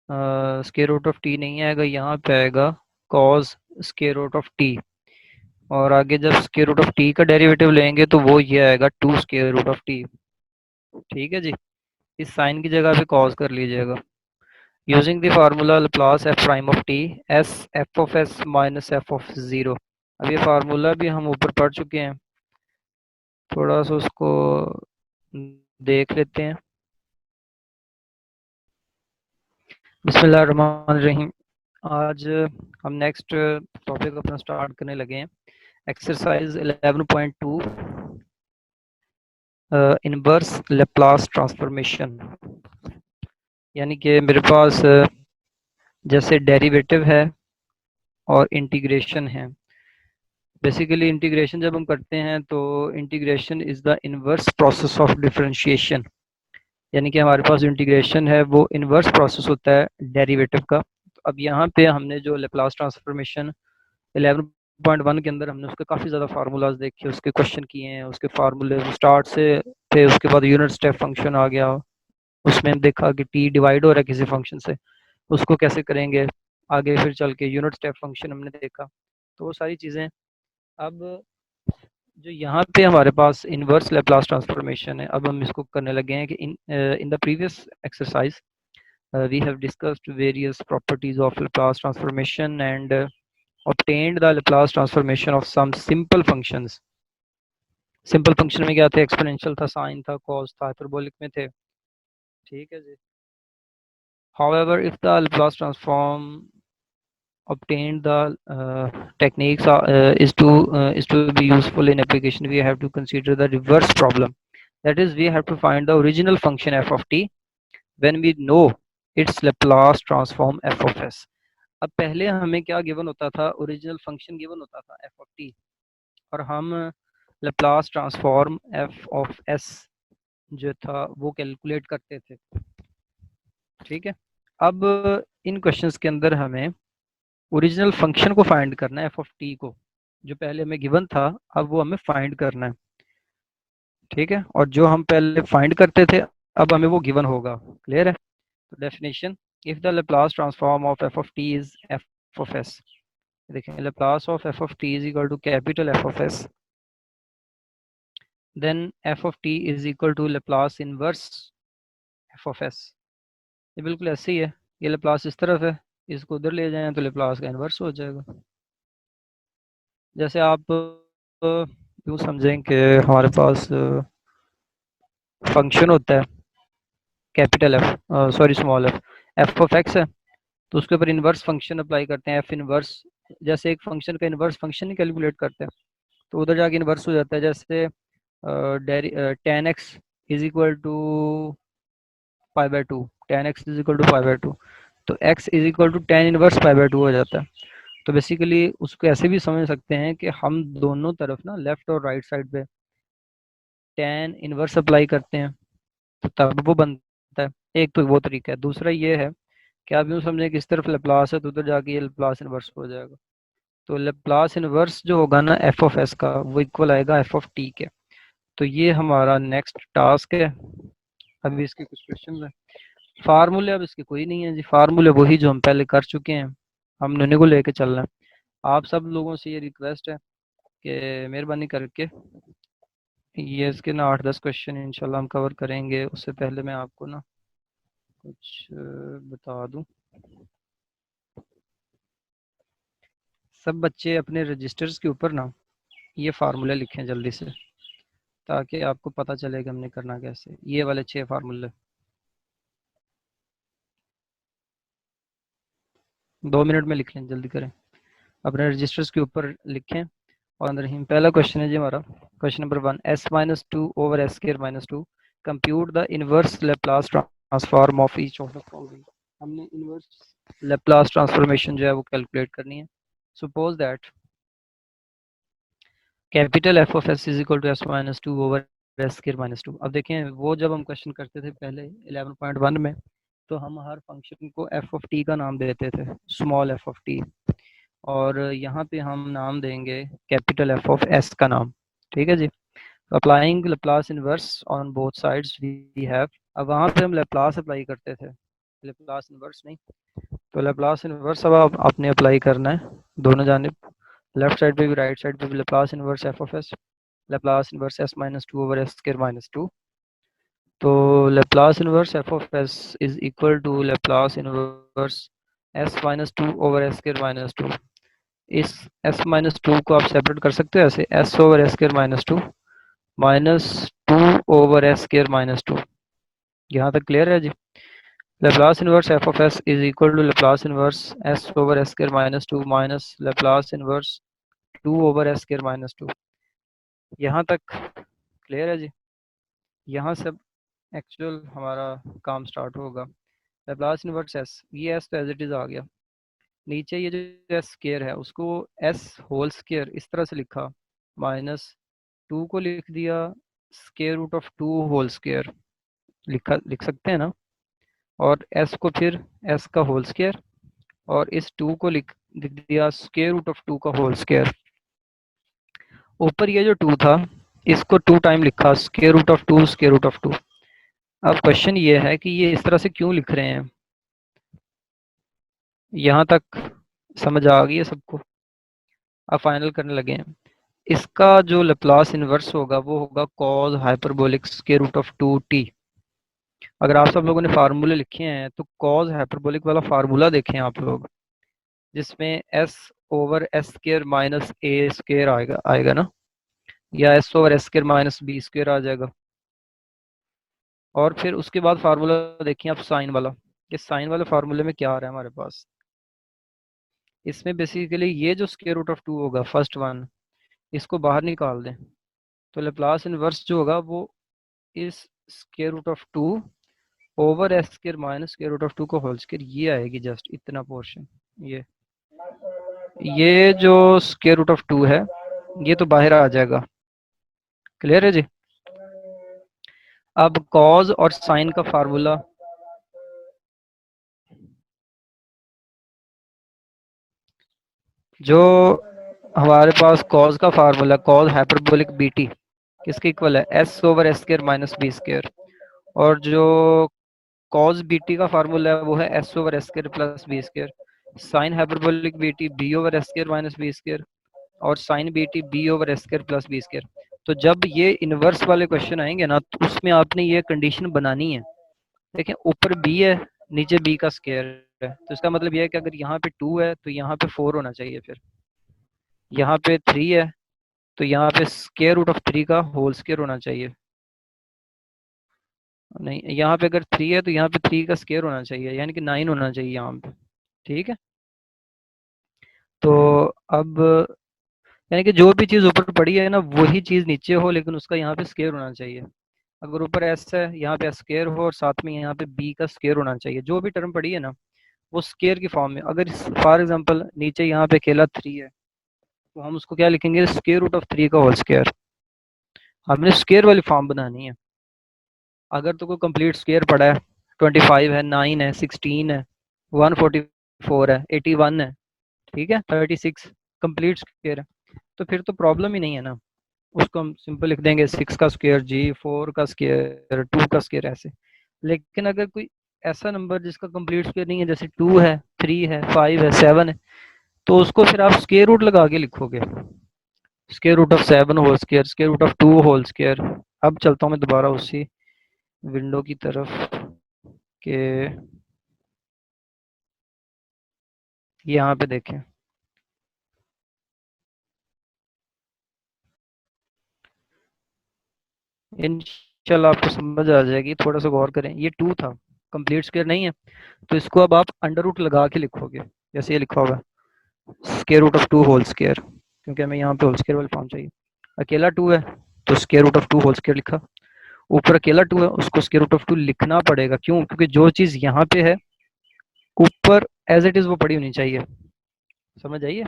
square root of t नहीं आएगा, यहाँ पे आएगा cos square root of t, और आगे जब स्क्वायर रूट ऑफ टी का डेरिवेटिव लेंगे तो वो ये आएगा 2 स्क्वायर रूट ऑफ टी, ठीक है जी। इस साइन की जगह पे कॉस कर लीजिएगा, using the formula Laplace F prime of T S f of s minus f of 0। अब ये फार्मूला भी हम ऊपर पढ़ चुके हैं, थोड़ा सा उसको देख लेते हैं। बिस्मिल्लाहिर्रहमानिर्रहीम। आज हम नेक्स्ट टॉपिक अपना स्टार्ट करने लगे हैं। Exercise 11.2, inverse Laplace transformation. यानी कि मेरे पास जैसे डेरिवेटिव है और इंटीग्रेशन है। बेसिकली इंटीग्रेशन जब हम करते हैं तो integration is the inverse process of differentiation. यानी कि हमारे पास जो इंटीग्रेशन है वो इनवर्स प्रोसेस होता है डेरिवेटिव का। तो अब यहाँ पे हमने जो लेप्लास ट्रांसफॉर्मेशन 11.1 के अंदर हमने उसके काफ़ी ज़्यादा फार्मूलाज देखे, उसके क्वेश्चन किए हैं, उसके फार्मूले स्टार्ट से थे। उसके बाद यूनिट स्टेप फंक्शन आ गया, उसमें हम देखा कि टी डिवाइड हो रहा है किसी फंक्शन से, उसको कैसे करेंगे। आगे फिर चल के यूनिट स्टेप फंक्शन हमने देखा, तो वो सारी चीज़ें। अब जो यहाँ पे हमारे पास इनवर्स लेप्लास ट्रांसफॉर्मेशन है, अब हम इसको करने लगे हैं कि in the previous exercise we have discussed various properties of Laplace transformation and obtained the Laplace transformation of some simple functions. Simple function में क्या थे? एक्सपोनेंशियल था, साइन था, कॉस था, हाइपरबोलिक में थे। ठीक है जी। However, if the Laplace transform obtained the techniques is to be useful in application, we have to consider the reverse problem. That is, we have to find the original function f of t when we know its Laplace transform f of s. अब पहले हमें क्या गिवन होता था? ओरिजिनल फंक्शन गिवन होता था f ऑफ t, और हम Laplace transform f of s जो था वो कैलकुलेट करते थे। ठीक है। अब इन क्वेश्चंस के अंदर हमें ओरिजिनल फंक्शन को फाइंड करना है f ऑफ t को, जो पहले हमें गिवन था, अब वो हमें फाइंड करना है। ठीक है। और जो हम पहले फाइंड करते थे अब हमें वो गिवन होगा। क्लियर है? तो definition, if the Laplace transform of f of t is f of s। देखें, Laplace of f of t is equal to capital f of s, then f of t is equal to Laplace inverse f of s। ये बिल्कुल ऐसे ही है। ये लैप्लास इस तरफ है, इसको उधर ले जाएं तो लैप्लास का इनवर्स हो जाएगा। जैसे आप यूँ समझें कि हमारे पास फंक्शन होता है capital F, sorry small F, F of x है, तो उसके ऊपर इनवर्स फंक्शन अप्लाई करते हैं, एफ इनवर्स। जैसे एक फंक्शन का इनवर्स फंक्शन ही कैलकुलेट करते हैं तो उधर जाके इनवर्स हो जाता है। जैसे tan X is equal to pi by two, tan X is equal to pi by two, तो X is equal to tan inverse pi by two हो जाता है। तो बेसिकली उसको ऐसे भी समझ सकते हैं कि हम दोनों तरफ ना, लेफ्ट और राइट साइड पे टेन इनवर्स अप्लाई करते हैं तो तब वो बनता है। एक तो वो तरीका है। दूसरा ये है कि आप यूँ समझें कि इस तरफ लेप्लास है तो उधर जाके ये लेप्लास इनवर्स हो जाएगा। तो लेप्लास इनवर्स जो होगा ना एफ ऑफ एस का, वो इक्वल आएगा एफ ऑफ टी के। तो ये हमारा नेक्स्ट टास्क है। अभी इसके कुछ क्वेश्चन है। फार्मूले अब इसके कोई नहीं है जी, फार्मूले वही जो हम पहले कर चुके हैं, हम उन्हीं को लेके चल रहे हैं। आप सब लोगों से ये रिक्वेस्ट है कि मेहरबानी करके ये इसके ना 8-10 क्वेश्चन इंशाल्लाह हम कवर करेंगे। उससे पहले मैं आपको ना कुछ बता दूं। सब बच्चे अपने रजिस्टर्स के ऊपर ना ये फार्मूले लिखें जल्दी से, ताकि आपको पता चले कि हमने करना कैसे। ये वाले 6 फार्मूले 2 मिनट में लिख लें, जल्दी करें। अपने रजिस्टर्स के ऊपर लिखें। और अंदर ही पहला क्वेश्चन है जी हमारा, question number 1, s minus two over S square minus two, compute the inverse Laplace transform of each of the following. हमने इनवर्स लेप्लास ट्रांसफॉर्मेशन जो है वो कैलकुलेट करनी है। Suppose that capital F of S is equal to s minus two over S square minus two. अब देखें, वो जब हम क्वेश्चन करते थे पहले 11.1 में, तो हम हर फंक्शन को एफ ऑफ टी का नाम देते थे, स्मॉल एफ ऑफ टी, और यहाँ पे हम नाम देंगे कैपिटल एफ ऑफ एस का नाम। ठीक है जी। Applying Laplace inverse on both sides we have. अब वहाँ पे हम लेप्लास अप्लाई करते थे, लेप्लास इनवर्स नहीं। तो लेप्लास इनवर्स अब आपने अप्लाई करना है दोनों जानिब, लेफ्ट साइड पे भी राइट साइड पे भी। Laplace inverse F of S, Laplace inverse S minus two over S square minus two. तो Laplace inverse F of S is equal to Laplace inverse S minus two over S square minus two. इस s माइनस टू को आप सेपरेट कर सकते हो ऐसे, s over S square minus two -2/s²-2। यहाँ तक क्लियर है जी। Laplace inverse f of s is equal to Laplace inverse s/s² - 2 minus Laplace inverse 2/s²-2। यहाँ तक क्लियर है जी। यहाँ से एक्चुअल हमारा काम स्टार्ट होगा। Laplace inverse s, ये s तो एज इट इज आ गया। नीचे ये जो एस स्केयर है उसको एस होल स्केयर इस तरह से लिखा, -2 को लिख दिया √2 होल स्केयर, लिख सकते हैं ना। और एस को फिर एस का होल स्केयर, और इस 2 को लिख दिया √2 का होल स्केयर। ऊपर ये जो 2 था इसको 2 टाइम लिखा √2 √2। अब क्वेश्चन ये है कि ये इस तरह से क्यों लिख रहे हैं। यहाँ तक समझ आ गई है सबको। अब फाइनल करने लगे हैं। इसका जो लैप्लास इन्वर्स होगा वो होगा कॉस हाइपरबोलिक √2t। अगर आप सब लोगों ने फार्मूले लिखे हैं तो कॉस हाइपरबोलिक वाला फार्मूला देखें आप लोग, जिसमें s/s² - आएगा ना, या s/s² - b² आ जाएगा। और फिर उसके बाद फार्मूला देखिए आप साइन वाला। ये साइन वाले फार्मूले में क्या आ रहा है हमारे पास, इसमें बेसिकली ये जो √2 होगा फर्स्ट वन, इसको बाहर निकाल दें तो लैप्लास इन्वर्स जो होगा वो इस √2/s² - √2 ये आएगी, जस्ट इतना पोर्शन। ये जो √2 है ये तो बाहर आ जाएगा। क्लियर है जी। अब कॉज और साइन का फार्मूला, जो हमारे पास कॉज का फार्मूला कॉज हाइपरबोलिक बीटी किसके इक्वल है, s/s² - b²। और जो कॉज बीटी का फार्मूला है वो है s/s² + b²। Sine hyperbolic BT b/s² - b²। और साइन बीटी b/s² + b²। तो जब ये इनवर्स वाले क्वेश्चन आएंगे ना तो उसमें आपने ये कंडीशन बनानी है। देखें ऊपर b है, नीचे b का स्क्वायर है, तो इसका मतलब ये है कि अगर यहाँ पे 2 है तो यहाँ पे 4 होना चाहिए। फिर यहाँ पे 3 है तो यहाँ पे √3 का होल स्क्वायर होना चाहिए। नहीं, यहाँ पे अगर 3 है तो यहाँ पे 3 का स्क्वायर होना चाहिए, यानी कि 9 होना चाहिए यहाँ पे। ठीक है। तो अब यानी कि जो भी चीज़ ऊपर पड़ी है ना वही चीज़ नीचे हो, लेकिन उसका यहाँ पे स्क्वायर होना चाहिए। अगर ऊपर एस है यहाँ पे स्क्वायर हो और साथ में यहाँ पे बी का स्क्वायर होना चाहिए। जो भी टर्म पड़ी है ना वो स्क्वायर की फॉर्म में। अगर फॉर एग्जांपल नीचे यहाँ पे अकेला 3 है तो हम उसको क्या लिखेंगे, √3 का होल स्क्वायर। हमने स्क्वायर वाली फॉर्म बनानी है। अगर तो कोई कंप्लीट स्क्वायर पड़ा है, 25 है, 9 है, 16 है, 144 है, 81 है, ठीक है, 36 कंप्लीट स्क्वायर है, तो फिर तो प्रॉब्लम ही नहीं है ना। उसको हम सिंपल लिख देंगे 6 का स्क्वायर जी, 4 का स्क्वायर, 2 का स्क्वायर, ऐसे। लेकिन अगर कोई ऐसा नंबर जिसका कंप्लीट स्क्वायर नहीं है, जैसे 2 है, 3 है, 5 है, 7 है, तो उसको फिर आप स्क्वायर रूट लगा के लिखोगे, √7 होल स्क्वायर, √2 होल स्क्वायर। अब चलता हूँ मैं दोबारा उसी विंडो की तरफ के यहाँ पे देखें। इंशाल्लाह आपको समझ आ जाएगी, थोड़ा सा गौर करें। ये 2 था, कंप्लीट स्क्वायर नहीं है, तो इसको अब आप अंडर रूट लगा के लिखोगे, जैसे ये लिखा हुआ है √2 होल स्क्वायर, क्योंकि हमें यहाँ पे होल स्क्वायर वाली फॉर्म चाहिए। अकेला 2 है तो √2 होल स्क्वायर लिखा। ऊपर अकेला 2 है उसको √2 लिखना पड़ेगा, क्यों, क्योंकि जो चीज़ यहाँ पे है ऊपर एज इट इज़ वो पड़ी होनी चाहिए। समझ आइए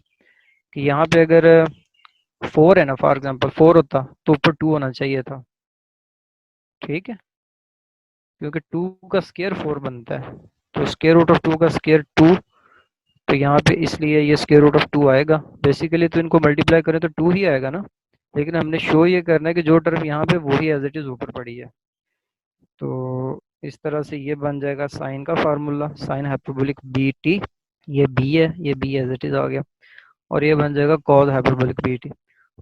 कि यहाँ पे अगर 4 है ना, फॉर एग्जांपल 4 होता तो ऊपर 2 होना चाहिए था। ठीक है, क्योंकि 2 का स्क्वायर 4 बनता है, तो √2 का स्क्वायर 2, तो यहाँ पे इसलिए ये √2 आएगा। बेसिकली तो इनको मल्टीप्लाई करें तो 2 ही आएगा ना, लेकिन हमने शो ये करना है कि जो टर्म यहाँ पे वही एज इट इज़ ऊपर पड़ी है। तो इस तरह से ये बन जाएगा साइन का formula, sine hyperbolic b t. ये बी है, ये बी एज इट इज़ आ गया, और ये बन जाएगा कॉस हाइपरबोलिक बी टी।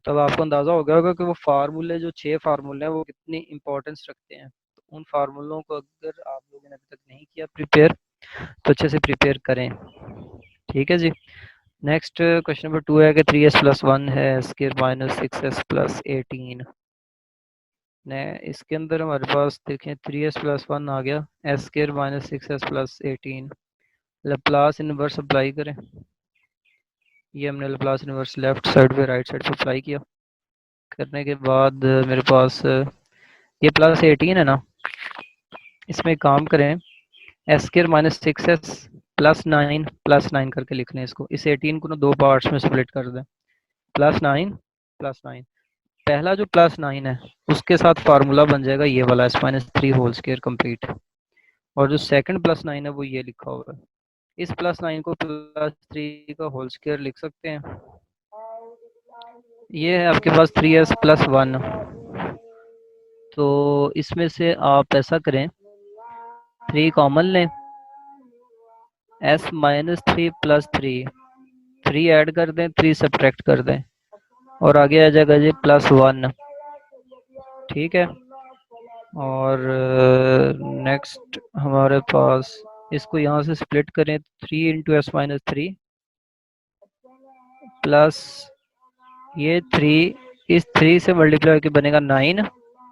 तब आपको अंदाज़ा हो गया होगा कि वो फार्मूले, जो 6 फार्मूले हैं, वो कितनी इंपॉर्टेंस रखते हैं। तो उन फार्मूलों को अगर आप लोगों ने अभी तक नहीं किया प्रिपेयर, तो अच्छे से प्रिपेयर करें। ठीक है जी। नेक्स्ट क्वेश्चन नंबर 2 है कि 3s + 1 है स्क्वायर -6s + 18। ने इसके अंदर हमारे पास देखें 3s+1 आ गया, s² - 6s+18। Laplace inverse apply करें। ये हमने लैप्लास इनवर्स लेफ्ट साइड पे राइट साइड पे अप्लाई किया। करने के बाद मेरे पास ये +18 है ना, इसमें काम करें, s² - 6s+9 करके लिख लें इसको। इस 18 को ना दो पार्ट्स में स्प्लिट कर दें, +9 +9। पहला जो +9 है उसके साथ फार्मूला बन जाएगा ये वाला s - 3 होल स्क्वायर कंप्लीट। और जो सेकंड +9 है वो ये लिखा हुआ है। इस +9 को +3 का होल स्क्वायर लिख सकते हैं। ये है आपके पास 3s+1। तो इसमें से आप ऐसा करें, 3 कॉमन लें, s - 3 + 3 ऐड कर दें, 3 सब्ट्रैक्ट कर दें, और आगे आ जाएगा जी +1। ठीक है। और नेक्स्ट हमारे पास, इसको यहाँ से स्प्लिट करें, 3 × s - 3 प्लस ये 3, इस 3 से मल्टीप्लाई होकर बनेगा 9।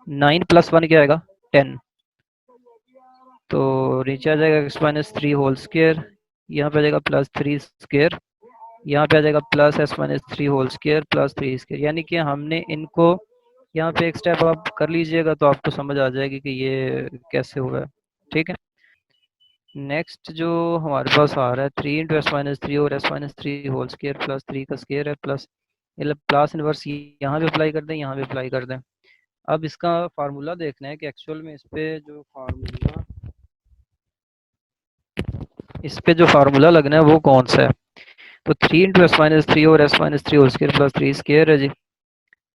9 + 1 क्या आएगा, 10। तो नीचे आ जाएगा x - 3 होल स्क्वायर, यहाँ पे आ जाएगा +3 स्क्वायर, यहाँ पे आ जाएगा +s - 3 होल स्क्वायर +3 स्क्वायर। यानी कि हमने इनको यहाँ पे एक स्टेप आप कर लीजिएगा तो आपको समझ आ जाएगी कि ये कैसे हुआ है। ठीक है। नेक्स्ट जो हमारे पास आ रहा है, 3 × s - 3 और s - 3 होल स्क्वायर +3 का स्क्वायर है, प्लस प्लस इनवर्स यहाँ पे अप्लाई कर दें, यहाँ पे अप्लाई कर दें। अब इसका फार्मूला देखना है कि एक्चुअल में इस पे जो फार्मूला लगना है वो कौन सा है। तो 3 × s - 3 और s - 3 होल स्क्वायर +3 स्क्वायर है जी।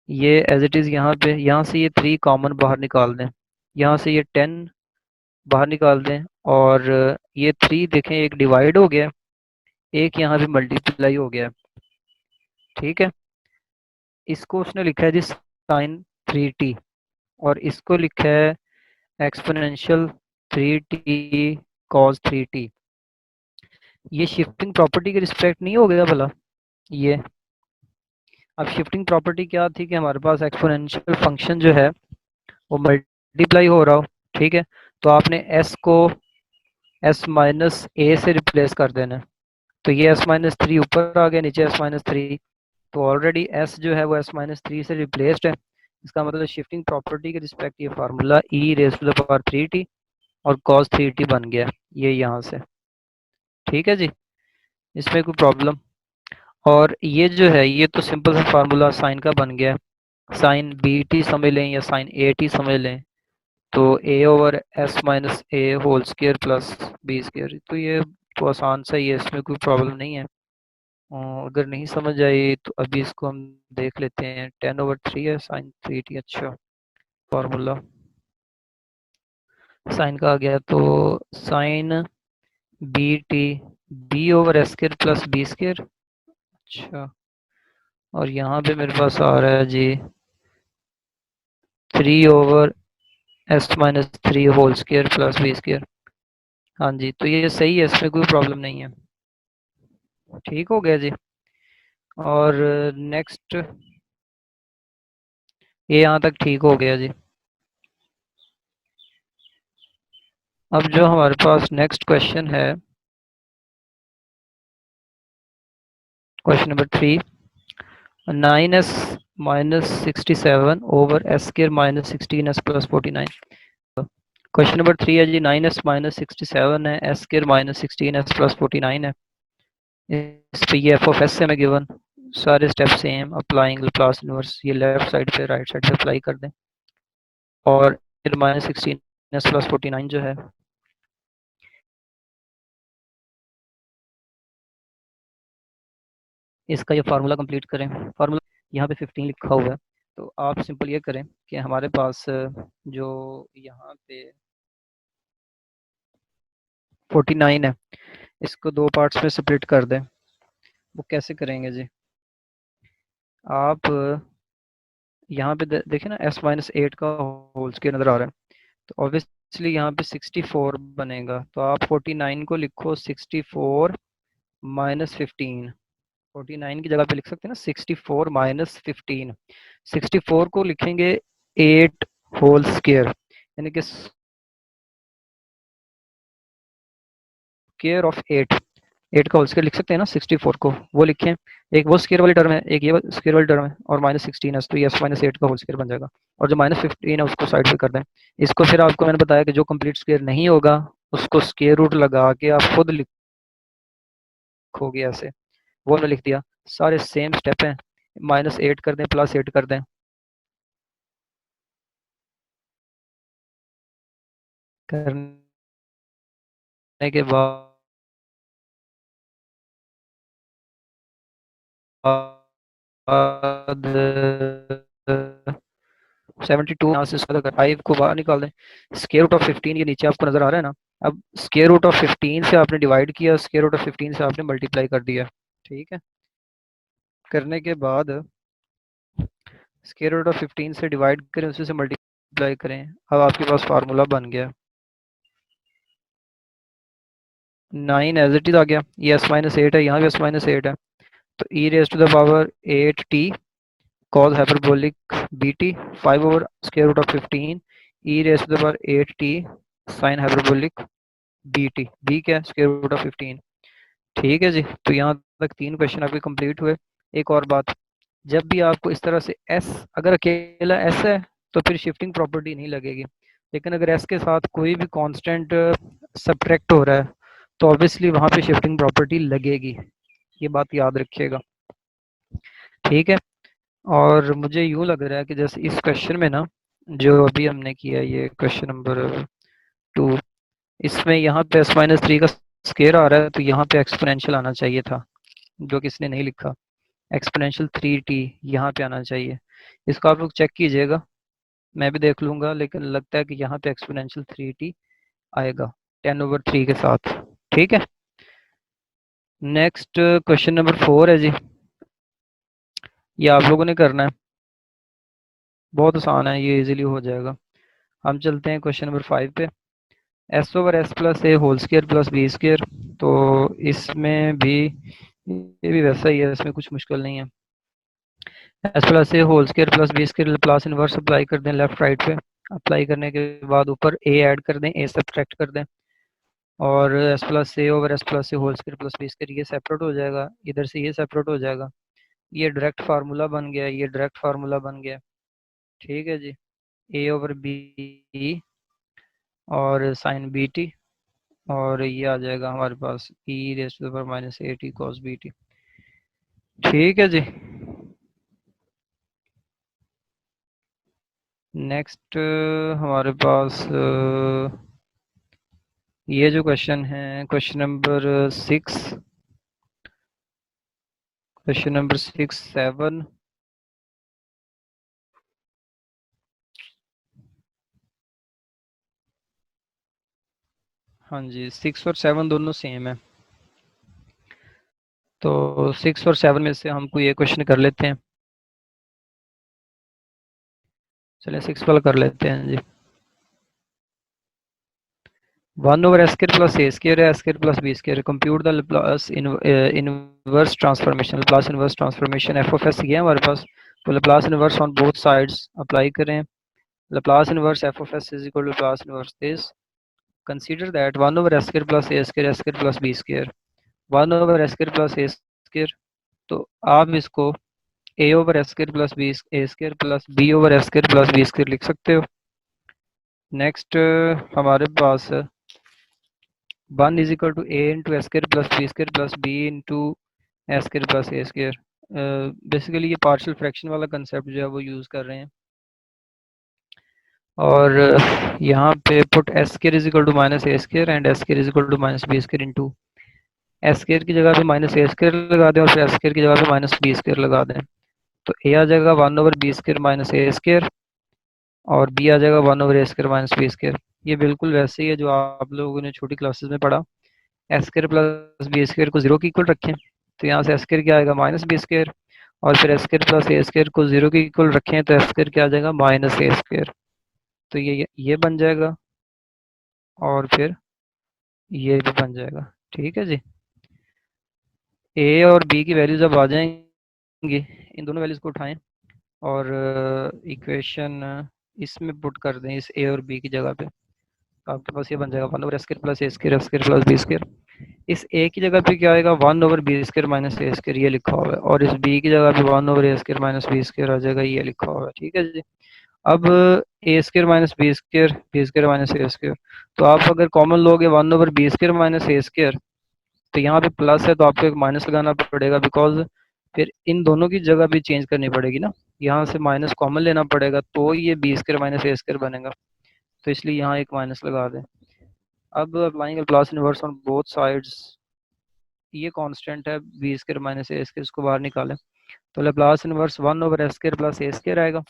ये एज इट इज़ यहाँ पे, यहाँ से ये 3 कॉमन बाहर निकाल दें, यहाँ से ये 10 बाहर निकाल दें, और ये 3 देखें एक डिवाइड हो गया, एक यहाँ पे मल्टीप्लाई हो गया। ठीक है। इसको उसने लिखा है जी sin3t, और इसको लिखा है एक्सपोनेंशियल 3t cos3t। ये शिफ्टिंग प्रॉपर्टी के रिस्पेक्ट नहीं हो गया भला ये। अब शिफ्टिंग प्रॉपर्टी क्या थी कि हमारे पास एक्सपोनेंशियल फंक्शन जो है वो मल्टीप्लाई हो रहा हो। ठीक है। तो आपने s को s - a से रिप्लेस कर देना है। तो ये s - 3 ऊपर आ गया, नीचे s - 3। तो ऑलरेडी s जो है वो s - 3 से रिप्लेस्ड है। इसका मतलब शिफ्टिंग प्रॉपर्टी के रिस्पेक्ट ये फार्मूला e⁻³ और cos3t बन गया ये यहाँ से। ठीक है जी, इसमें कोई प्रॉब्लम। और ये जो है ये तो सिंपल सा फार्मूला साइन का बन गया, साइन bt समझ लें या साइन at समझ लें। तो a/s - a whole square plus b square. तो ये तो आसान सा ही है, इसमें कोई प्रॉब्लम नहीं है। अगर नहीं समझ आई तो अभी इसको हम देख लेते हैं। 10/3 है साइन 3t। अच्छा, फार्मूला साइन का आ गया, तो sign bt b/s² plus b²। अच्छा, और यहाँ पे मेरे पास आ रहा है जी 3/s - 3 whole square plus b²। हाँ जी, तो ये सही है, इसमें कोई प्रॉब्लम नहीं है। ठीक हो गया जी। और नेक्स्ट ये यहाँ तक ठीक हो गया जी। अब जो हमारे पास नेक्स्ट क्वेश्चन है, question number 3, 9s - 67 over s² - 16s + 49। Question number 3 है जी, 9s - 67 है, s² - 16s + 49 है। इस पे ये f(s) से हमें गिवन, सारे step same, applying Laplace inverse, ये लेफ्ट साइड पे राइट साइड पे अप्लाई कर दें। और फिर -16s + 49 जो है, इसका ये फार्मूला कंप्लीट करें। फार्मूला यहाँ पे 15 लिखा हुआ है, तो आप सिंपल ये करें कि हमारे पास जो यहाँ पे 49 है, इसको दो पार्ट्स में स्प्लिट कर दें। वो कैसे करेंगे जी, आप यहाँ पे देखें ना, s - 8 का होल स्क्वायर नज़र आ रहा है, तो ऑब्वियसली यहाँ पे 64 बनेगा। तो आप 49 को लिखो 64 - 15। 49 की जगह पे लिख सकते हैं ना 64 - 15। 64 को लिखेंगे 8 होल स्क्वायर, यानी कि स्क्वायर ऑफ 8, 8 का होल स्क्वायर लिख सकते हैं ना 64 को, वो लिखें। एक वो स्क्वायर वाली टर्म है, एक ये स्क्वायर वाली टर्म है, और -16 है, तो ये -8 का होल स्क्वायर बन जाएगा। और जो -15 है उसको साइड पे कर दें। इसको फिर आपको मैंने बताया कि जो कंप्लीट स्क्वायर नहीं होगा उसको स्क्वायर रूट लगा के आप खुद लिखोगे ऐसे। वो मैंने लिख दिया। सारे सेम स्टेप हैं, -8 कर दें, +8 कर दें, करने के बाद 72 यहाँ से इसका 5 को बाहर निकाल दें। स्क्वायर रूट ऑफ 15 ये नीचे आपको नजर आ रहा है ना। अब स्क्वायर रूट ऑफ 15 से आपने डिवाइड किया, स्क्वायर रूट ऑफ 15 से आपने मल्टीप्लाई कर दिया। ठीक है, करने के बाद स्क्वायर रूट ऑफ 15 से डिवाइड करें, उसी से मल्टीप्लाई करें। अब आपके पास फार्मूला बन गया। 9 एज इट इज आ गया, ये s-8 है, यहाँ भी s-8 है, तो e raise to the power 8t cos hyperbolic bt 5 over square root of 15 e raise to the power 8t sin hyperbolic bt, b क्या है, स्क्वायर रूट ऑफ 15। ठीक है जी, तो यहाँ तक 3 क्वेश्चन आपके कंप्लीट हुए। एक और बात, जब भी आपको इस तरह से s, अगर अकेला s है तो फिर शिफ्टिंग प्रॉपर्टी नहीं लगेगी, लेकिन अगर s के साथ कोई भी कांस्टेंट सब्ट्रैक्ट हो रहा है तो ऑब्वियसली वहाँ पे शिफ्टिंग प्रॉपर्टी लगेगी, ये बात याद रखिएगा। ठीक है, और मुझे यूँ लग रहा है कि जैसे इस क्वेश्चन में ना, जो अभी हमने किया ये क्वेश्चन नंबर 2, इसमें यहाँ पे s-3 का स्क्वायर आ रहा है, तो यहाँ पे एक्सपोनेंशियल आना चाहिए था, जो किसने नहीं लिखा। एक्सपोनेंशियल 3t यहाँ पे आना चाहिए, इसको आप लोग चेक कीजिएगा, मैं भी देख लूँगा, लेकिन लगता है कि यहाँ पे एक्सपोनेंशियल 3t आएगा 10/3 के साथ। ठीक है, नेक्स्ट क्वेश्चन नंबर 4 है जी, ये आप लोगों ने करना है, बहुत आसान है, ये इजीली हो जाएगा। हम चलते हैं क्वेश्चन नंबर 5 पे। s/s+a whole square plus b square, तो इसमें भी ये भी वैसा ही है, इसमें कुछ मुश्किल नहीं है। s+a whole square plus b square plus inverse apply कर दें लेफ्ट राइट पे, अप्लाई करने के बाद ऊपर a ऐड कर दें, a सब्ट्रैक्ट कर दें, और s+a over s+a whole square plus b square ये सेपरेट हो जाएगा, इधर से ये सेपरेट हो जाएगा, ये डायरेक्ट फार्मूला बन गया, ये डायरेक्ट फार्मूला बन गया। ठीक है जी, a ओवर b और साइन बी टी, और ये आ जाएगा हमारे पास e raise to the power -8t cos bt। ठीक है जी, नेक्स्ट हमारे पास ये जो क्वेश्चन है, क्वेश्चन नंबर 6, क्वेश्चन नंबर 6, 7, हाँ जी 6 और 7 दोनों सेम है, तो 6 और 7 में से हमको ये क्वेश्चन कर लेते हैं। चलिए 6 वाला कर लेते हैं जी। 1/s² प्लस a स्क्वायर है, s² plus b square, compute the Laplace inverse transformation, Laplace inverse transformation F of S ये है हमारे पास, तो Laplace inverse on both sides apply करें। Laplace inverse F of S is equal to Laplace inverse this, consider that 1/s² plus a square s² plus b square, 1/s² plus a square, तो आप इसको a over s² plus b a square plus b over s² plus b square लिख सकते हो। नेक्स्ट हमारे पास 1 is equal to a into s square plus b square plus b into s square plus a square. Basically ये पार्शियल फ्रैक्शन वाला कंसेप्ट जो है वो यूज़ कर रहे हैं, और यहाँ पे put s square is equal to minus a square and s square is equal to minus b square into, s square की जगह पे माइनस ए स्क्वायर लगा दें और फिर एस स्क्वायर की जगह पे माइनस बी स्क्वायर लगा दें, तो ए आ जाएगा 1/b² माइनस ए स्क्वायर, और बी आ जाएगा 1/a² माइनस बी स्क्वायर। ये बिल्कुल वैसे ही है जो आप लोगों ने छोटी क्लासेस में पढ़ा। S square plus b square को 0 के इक्वल रखें, तो यहाँ से एस स्क्वायर क्या आएगा माइनस बी स्क्वायर, और फिर S square plus a square को 0 के इक्वल रखें तो एस स्क्वायर क्या आ जाएगा माइनस ए स्क्वायर, तो ये बन जाएगा, और फिर ये भी बन जाएगा। ठीक है जी, ए और बी की वैल्यूज अब आ जाएंगी, इन दोनों वैल्यूज को उठाएं और इक्वेशन इसमें पुट कर दें इस ए और बी की जगह पे, तो आपके पास ये बन जाएगा 1/s² plus a² plus b²। इस ए की जगह पे क्या आएगा, 1/b² माइनस a², ये लिखा हुआ है, और इस बी की जगह पे 1/a² माइनस b² आ जाएगा, ये लिखा हुआ है। ठीक है जी। अब a² minus b² minus a², तो आप अगर कॉमन लोगे 1/b² माइनस a², तो यहाँ पे प्लस है तो आपको एक माइनस लगाना पड़ेगा, बिकॉज फिर इन दोनों की जगह भी चेंज करनी पड़ेगी ना, यहाँ से माइनस कॉमन लेना पड़ेगा तो ये b² माइनस a² बनेगा, तो इसलिए यहाँ एक माइनस लगा दें। अब applying Laplace inverse on both sides, ये कांस्टेंट है b² माइनस a², इसको बाहर निकालें तो Laplace inverse 1/s² plus a² आएगा।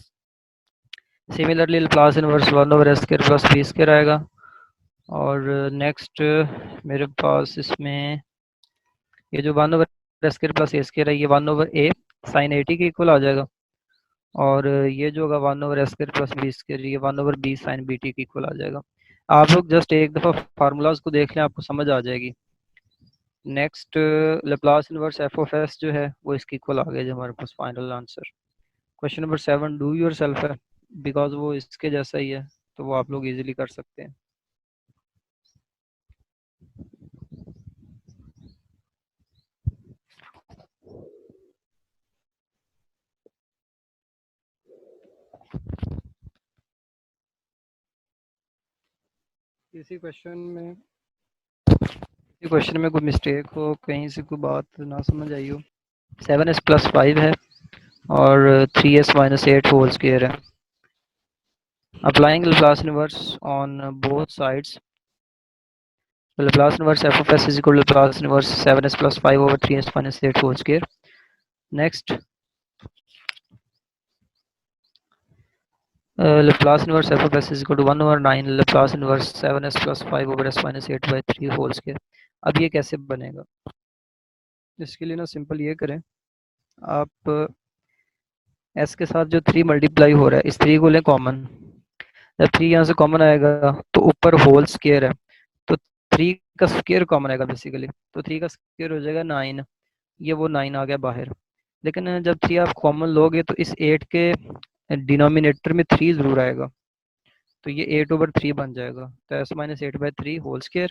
Similarly Laplace inverse 1/s² plus b² आएगा। और नेक्स्ट मेरे पास इसमें ये जो 1/s² प्लस a² है, ये 1/a साइन 80 के इक्वल आ जाएगा, और ये जो होगा 1/s² प्लस b², ये 1/b साइन bt के इक्वल आ जाएगा। आप लोग जस्ट एक दफ़ा फार्मूलाज को देख लें, आपको समझ आ जाएगी। Next Laplace inverse F of S जो है वो इसके इक्वल आ गया जो हमारे पास final answer. Question number 7 do yourself है, बिकॉज वो इसके जैसा ही है, तो वो आप लोग इजीली कर सकते हैं। किसी क्वेश्चन में कोई मिस्टेक हो, कहीं से कोई बात ना समझ आई हो। 7s प्लस 5 है और 3s माइनस 8 होल स्क्वायर है। Applying Laplace inverse on both sides, Laplace inverse F of S is equal to Laplace inverse 7s plus 5 over 3s minus 8 whole square. Next Laplace inverse F of S is equal to 1/9 Laplace inverse 7s plus 5 over s minus 8/3 whole square. अब ये कैसे बनेगा, इसके लिए ना सिंपल ये करें, आप s के साथ जो 3 मल्टीप्लाई हो रहा है, इस 3 को लें कॉमन, जब 3 यहाँ से कॉमन आएगा तो ऊपर होल स्क्वायर है, तो 3 का स्क्वायर कॉमन आएगा बेसिकली, तो 3 का स्क्वायर हो जाएगा 9, ये वो 9 आ गया बाहर। लेकिन जब 3 आप कॉमन लोगे तो इस 8 के डिनोमिनेटर में 3 जरूर आएगा, तो ये 8/3 बन जाएगा, तो s माइनस 8/3 होल स्क्वायर,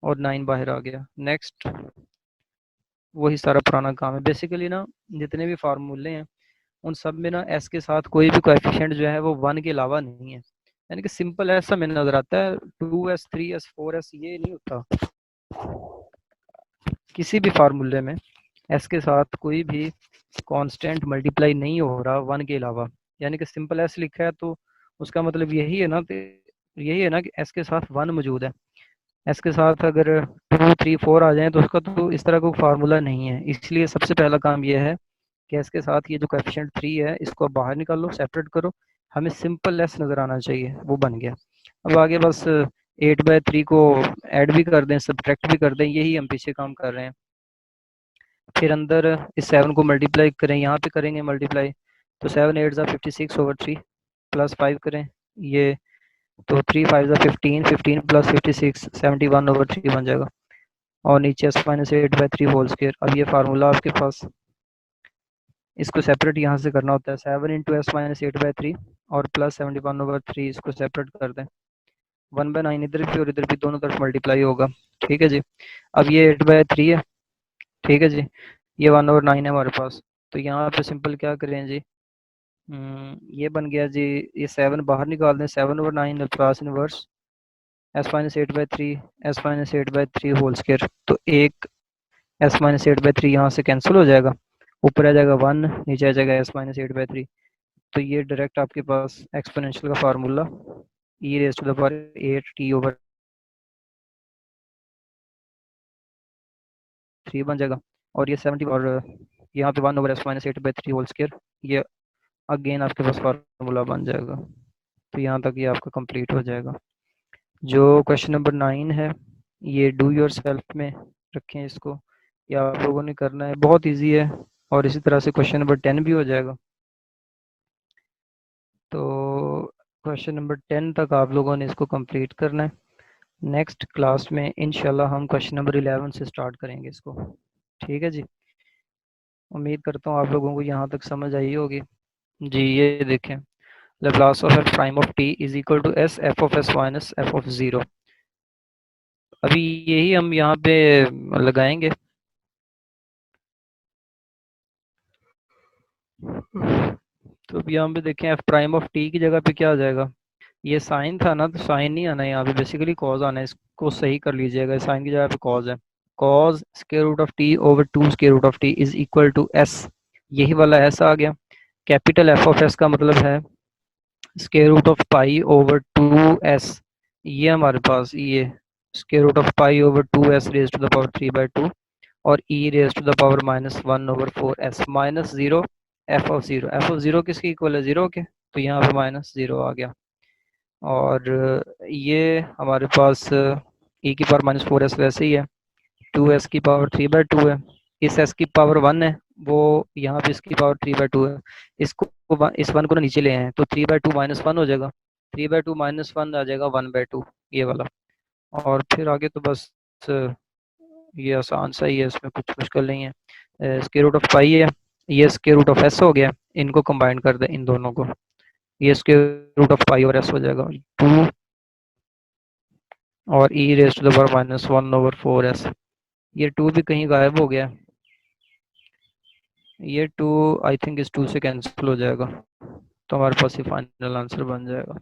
और 9 बाहर आ गया। नेक्स्ट वही सारा पुराना काम है बेसिकली ना, जितने भी फार्मूले हैं उन सब में ना s के साथ कोई भी कोएफिशिएंट जो है वो 1 के अलावा नहीं है, यानी कि सिंपल ऐसा में नजर आता है, 2s 3s 4s ये नहीं होता किसी भी फार्मूले में। s के साथ कोई भी कांस्टेंट मल्टीप्लाई नहीं हो रहा 1 के अलावा, यानी कि सिंपल s लिखा है तो उसका मतलब यही है ना कि s के साथ 1 मौजूद है। s के साथ अगर 2 3 4 आ जाए तो उसका तो इस तरह का फार्मूला नहीं है, इसलिए सबसे पहला काम यह है कि s के साथ ये जो कोएफिशिएंट 3 है इसको बाहर निकालो, सेपरेट करो, हमें सिंपल s नज़र आना चाहिए, वो बन गया। अब आगे बस 8/3 को ऐड भी कर दें, सब्ट्रैक्ट भी कर दें, यही हम पीछे काम कर रहे हैं। फिर अंदर इस 7 को मल्टीप्लाई करें, यहाँ पे करेंगे मल्टीप्लाई, तो 7 8 56/3 प्लस 5 करें, ये तो 3 5 15, 15 प्लस 56 71/3 बन जाएगा, और नीचे s माइनस 8/3 होल स्क्वायर। अब ये फार्मूला आपके पास, इसको सेपरेट यहाँ से करना होता है, 7 इंटू एस माइनस 8/3 और प्लस 71/3, इसको सेपरेट कर दें, 1/9 इधर भी और इधर भी दोनों तरफ मल्टीप्लाई होगा। ठीक है जी। अब ये 8/3 है, ठीक है जी, ये 1/9 है हमारे पास, तो यहाँ पे सिंपल क्या करें जी, ये बन गया जी, ये 7 बाहर निकाल दें, 7/9 plus inverse s-8/3 s-8/3 whole square, तो एक s-8/3 यहाँ से कैंसिल हो जाएगा, ऊपर आ जाएगा 1, नीचे आ जाएगा s-8/3, तो ये डायरेक्ट आपके पास एक्सपोनेंशियल का फार्मूला e⁻8t/3 बन जाएगा, और ये 70 और यहाँ पे 1/s-8/3 होल स्क्वायर, ये अगेन आपके पास फार्मूला बन जाएगा। तो यहाँ तक ये आपका कंप्लीट हो जाएगा। जो क्वेश्चन नंबर 9 है ये डू योर सेल्फ में रखें इसको, या आप लोगों ने करना है, बहुत इजी है, और इसी तरह से क्वेश्चन नंबर 10 भी हो जाएगा। तो क्वेश्चन नंबर 10 तक आप लोगों ने इसको कंप्लीट करना है। नेक्स्ट क्लास में इंशाल्लाह हम क्वेश्चन नंबर 11 से स्टार्ट करेंगे इसको। ठीक है जी, उम्मीद करता हूँ आप लोगों को यहाँ तक समझ आई होगी। जी ये देखें, Laplace of f prime of T is equal to s f of s minus f of zero. अभी यही हम यहाँ पे लगाएंगे। तो अब यहाँ पे देखें एफ प्राइम ऑफ टी की जगह पे क्या आ जाएगा, ये साइन था ना, तो साइन नहीं आना है यहाँ पे, बेसिकली कॉज आना है। इसको सही कर लीजिएगा, साइन की जगह पे कॉज है। Cos square root of T over two square root of T is equal to s, यही वाला एस आ गया। कैपिटल एफ ऑफ एस का मतलब है square root of pi over two S, ये हमारे पास ये square root of pi over two S raise to the power 3/2 और E raise to the power -1/4 S minus zero F of zero किसकी इक्वल है, जीरो के, तो यहाँ पे -0 आ गया। और ये हमारे पास ई की पावर -4 एस वैसे ही है, 2 एस की पावर 3/2 है, इस एस की पावर 1 है, वो यहाँ पे इसकी पावर 3/2 है। इसको इस 1 को ना नीचे ले आए हैं तो 3/2 -1 हो जाएगा, 3/2 -1 आ जाएगा 1/2, ये वाला। और फिर आगे तो बस ये आसान सा ही है, इसमें कुछ मुश्किल नहीं है। स्क्वायर रूट ऑफ पाई है, ये स्क्वायर रूट ऑफ एस हो गया, इनको कंबाइन कर दें इन दोनों को, ये स्क्वायर रूट ऑफ पाई और एस हो जाएगा 2 और E raise to the power -1/4 S. ये 2 भी कहीं गायब हो गया, ये 2 आई थिंक इस 2 से कैंसिल हो जाएगा, तो हमारे पास ये फाइनल आंसर बन जाएगा।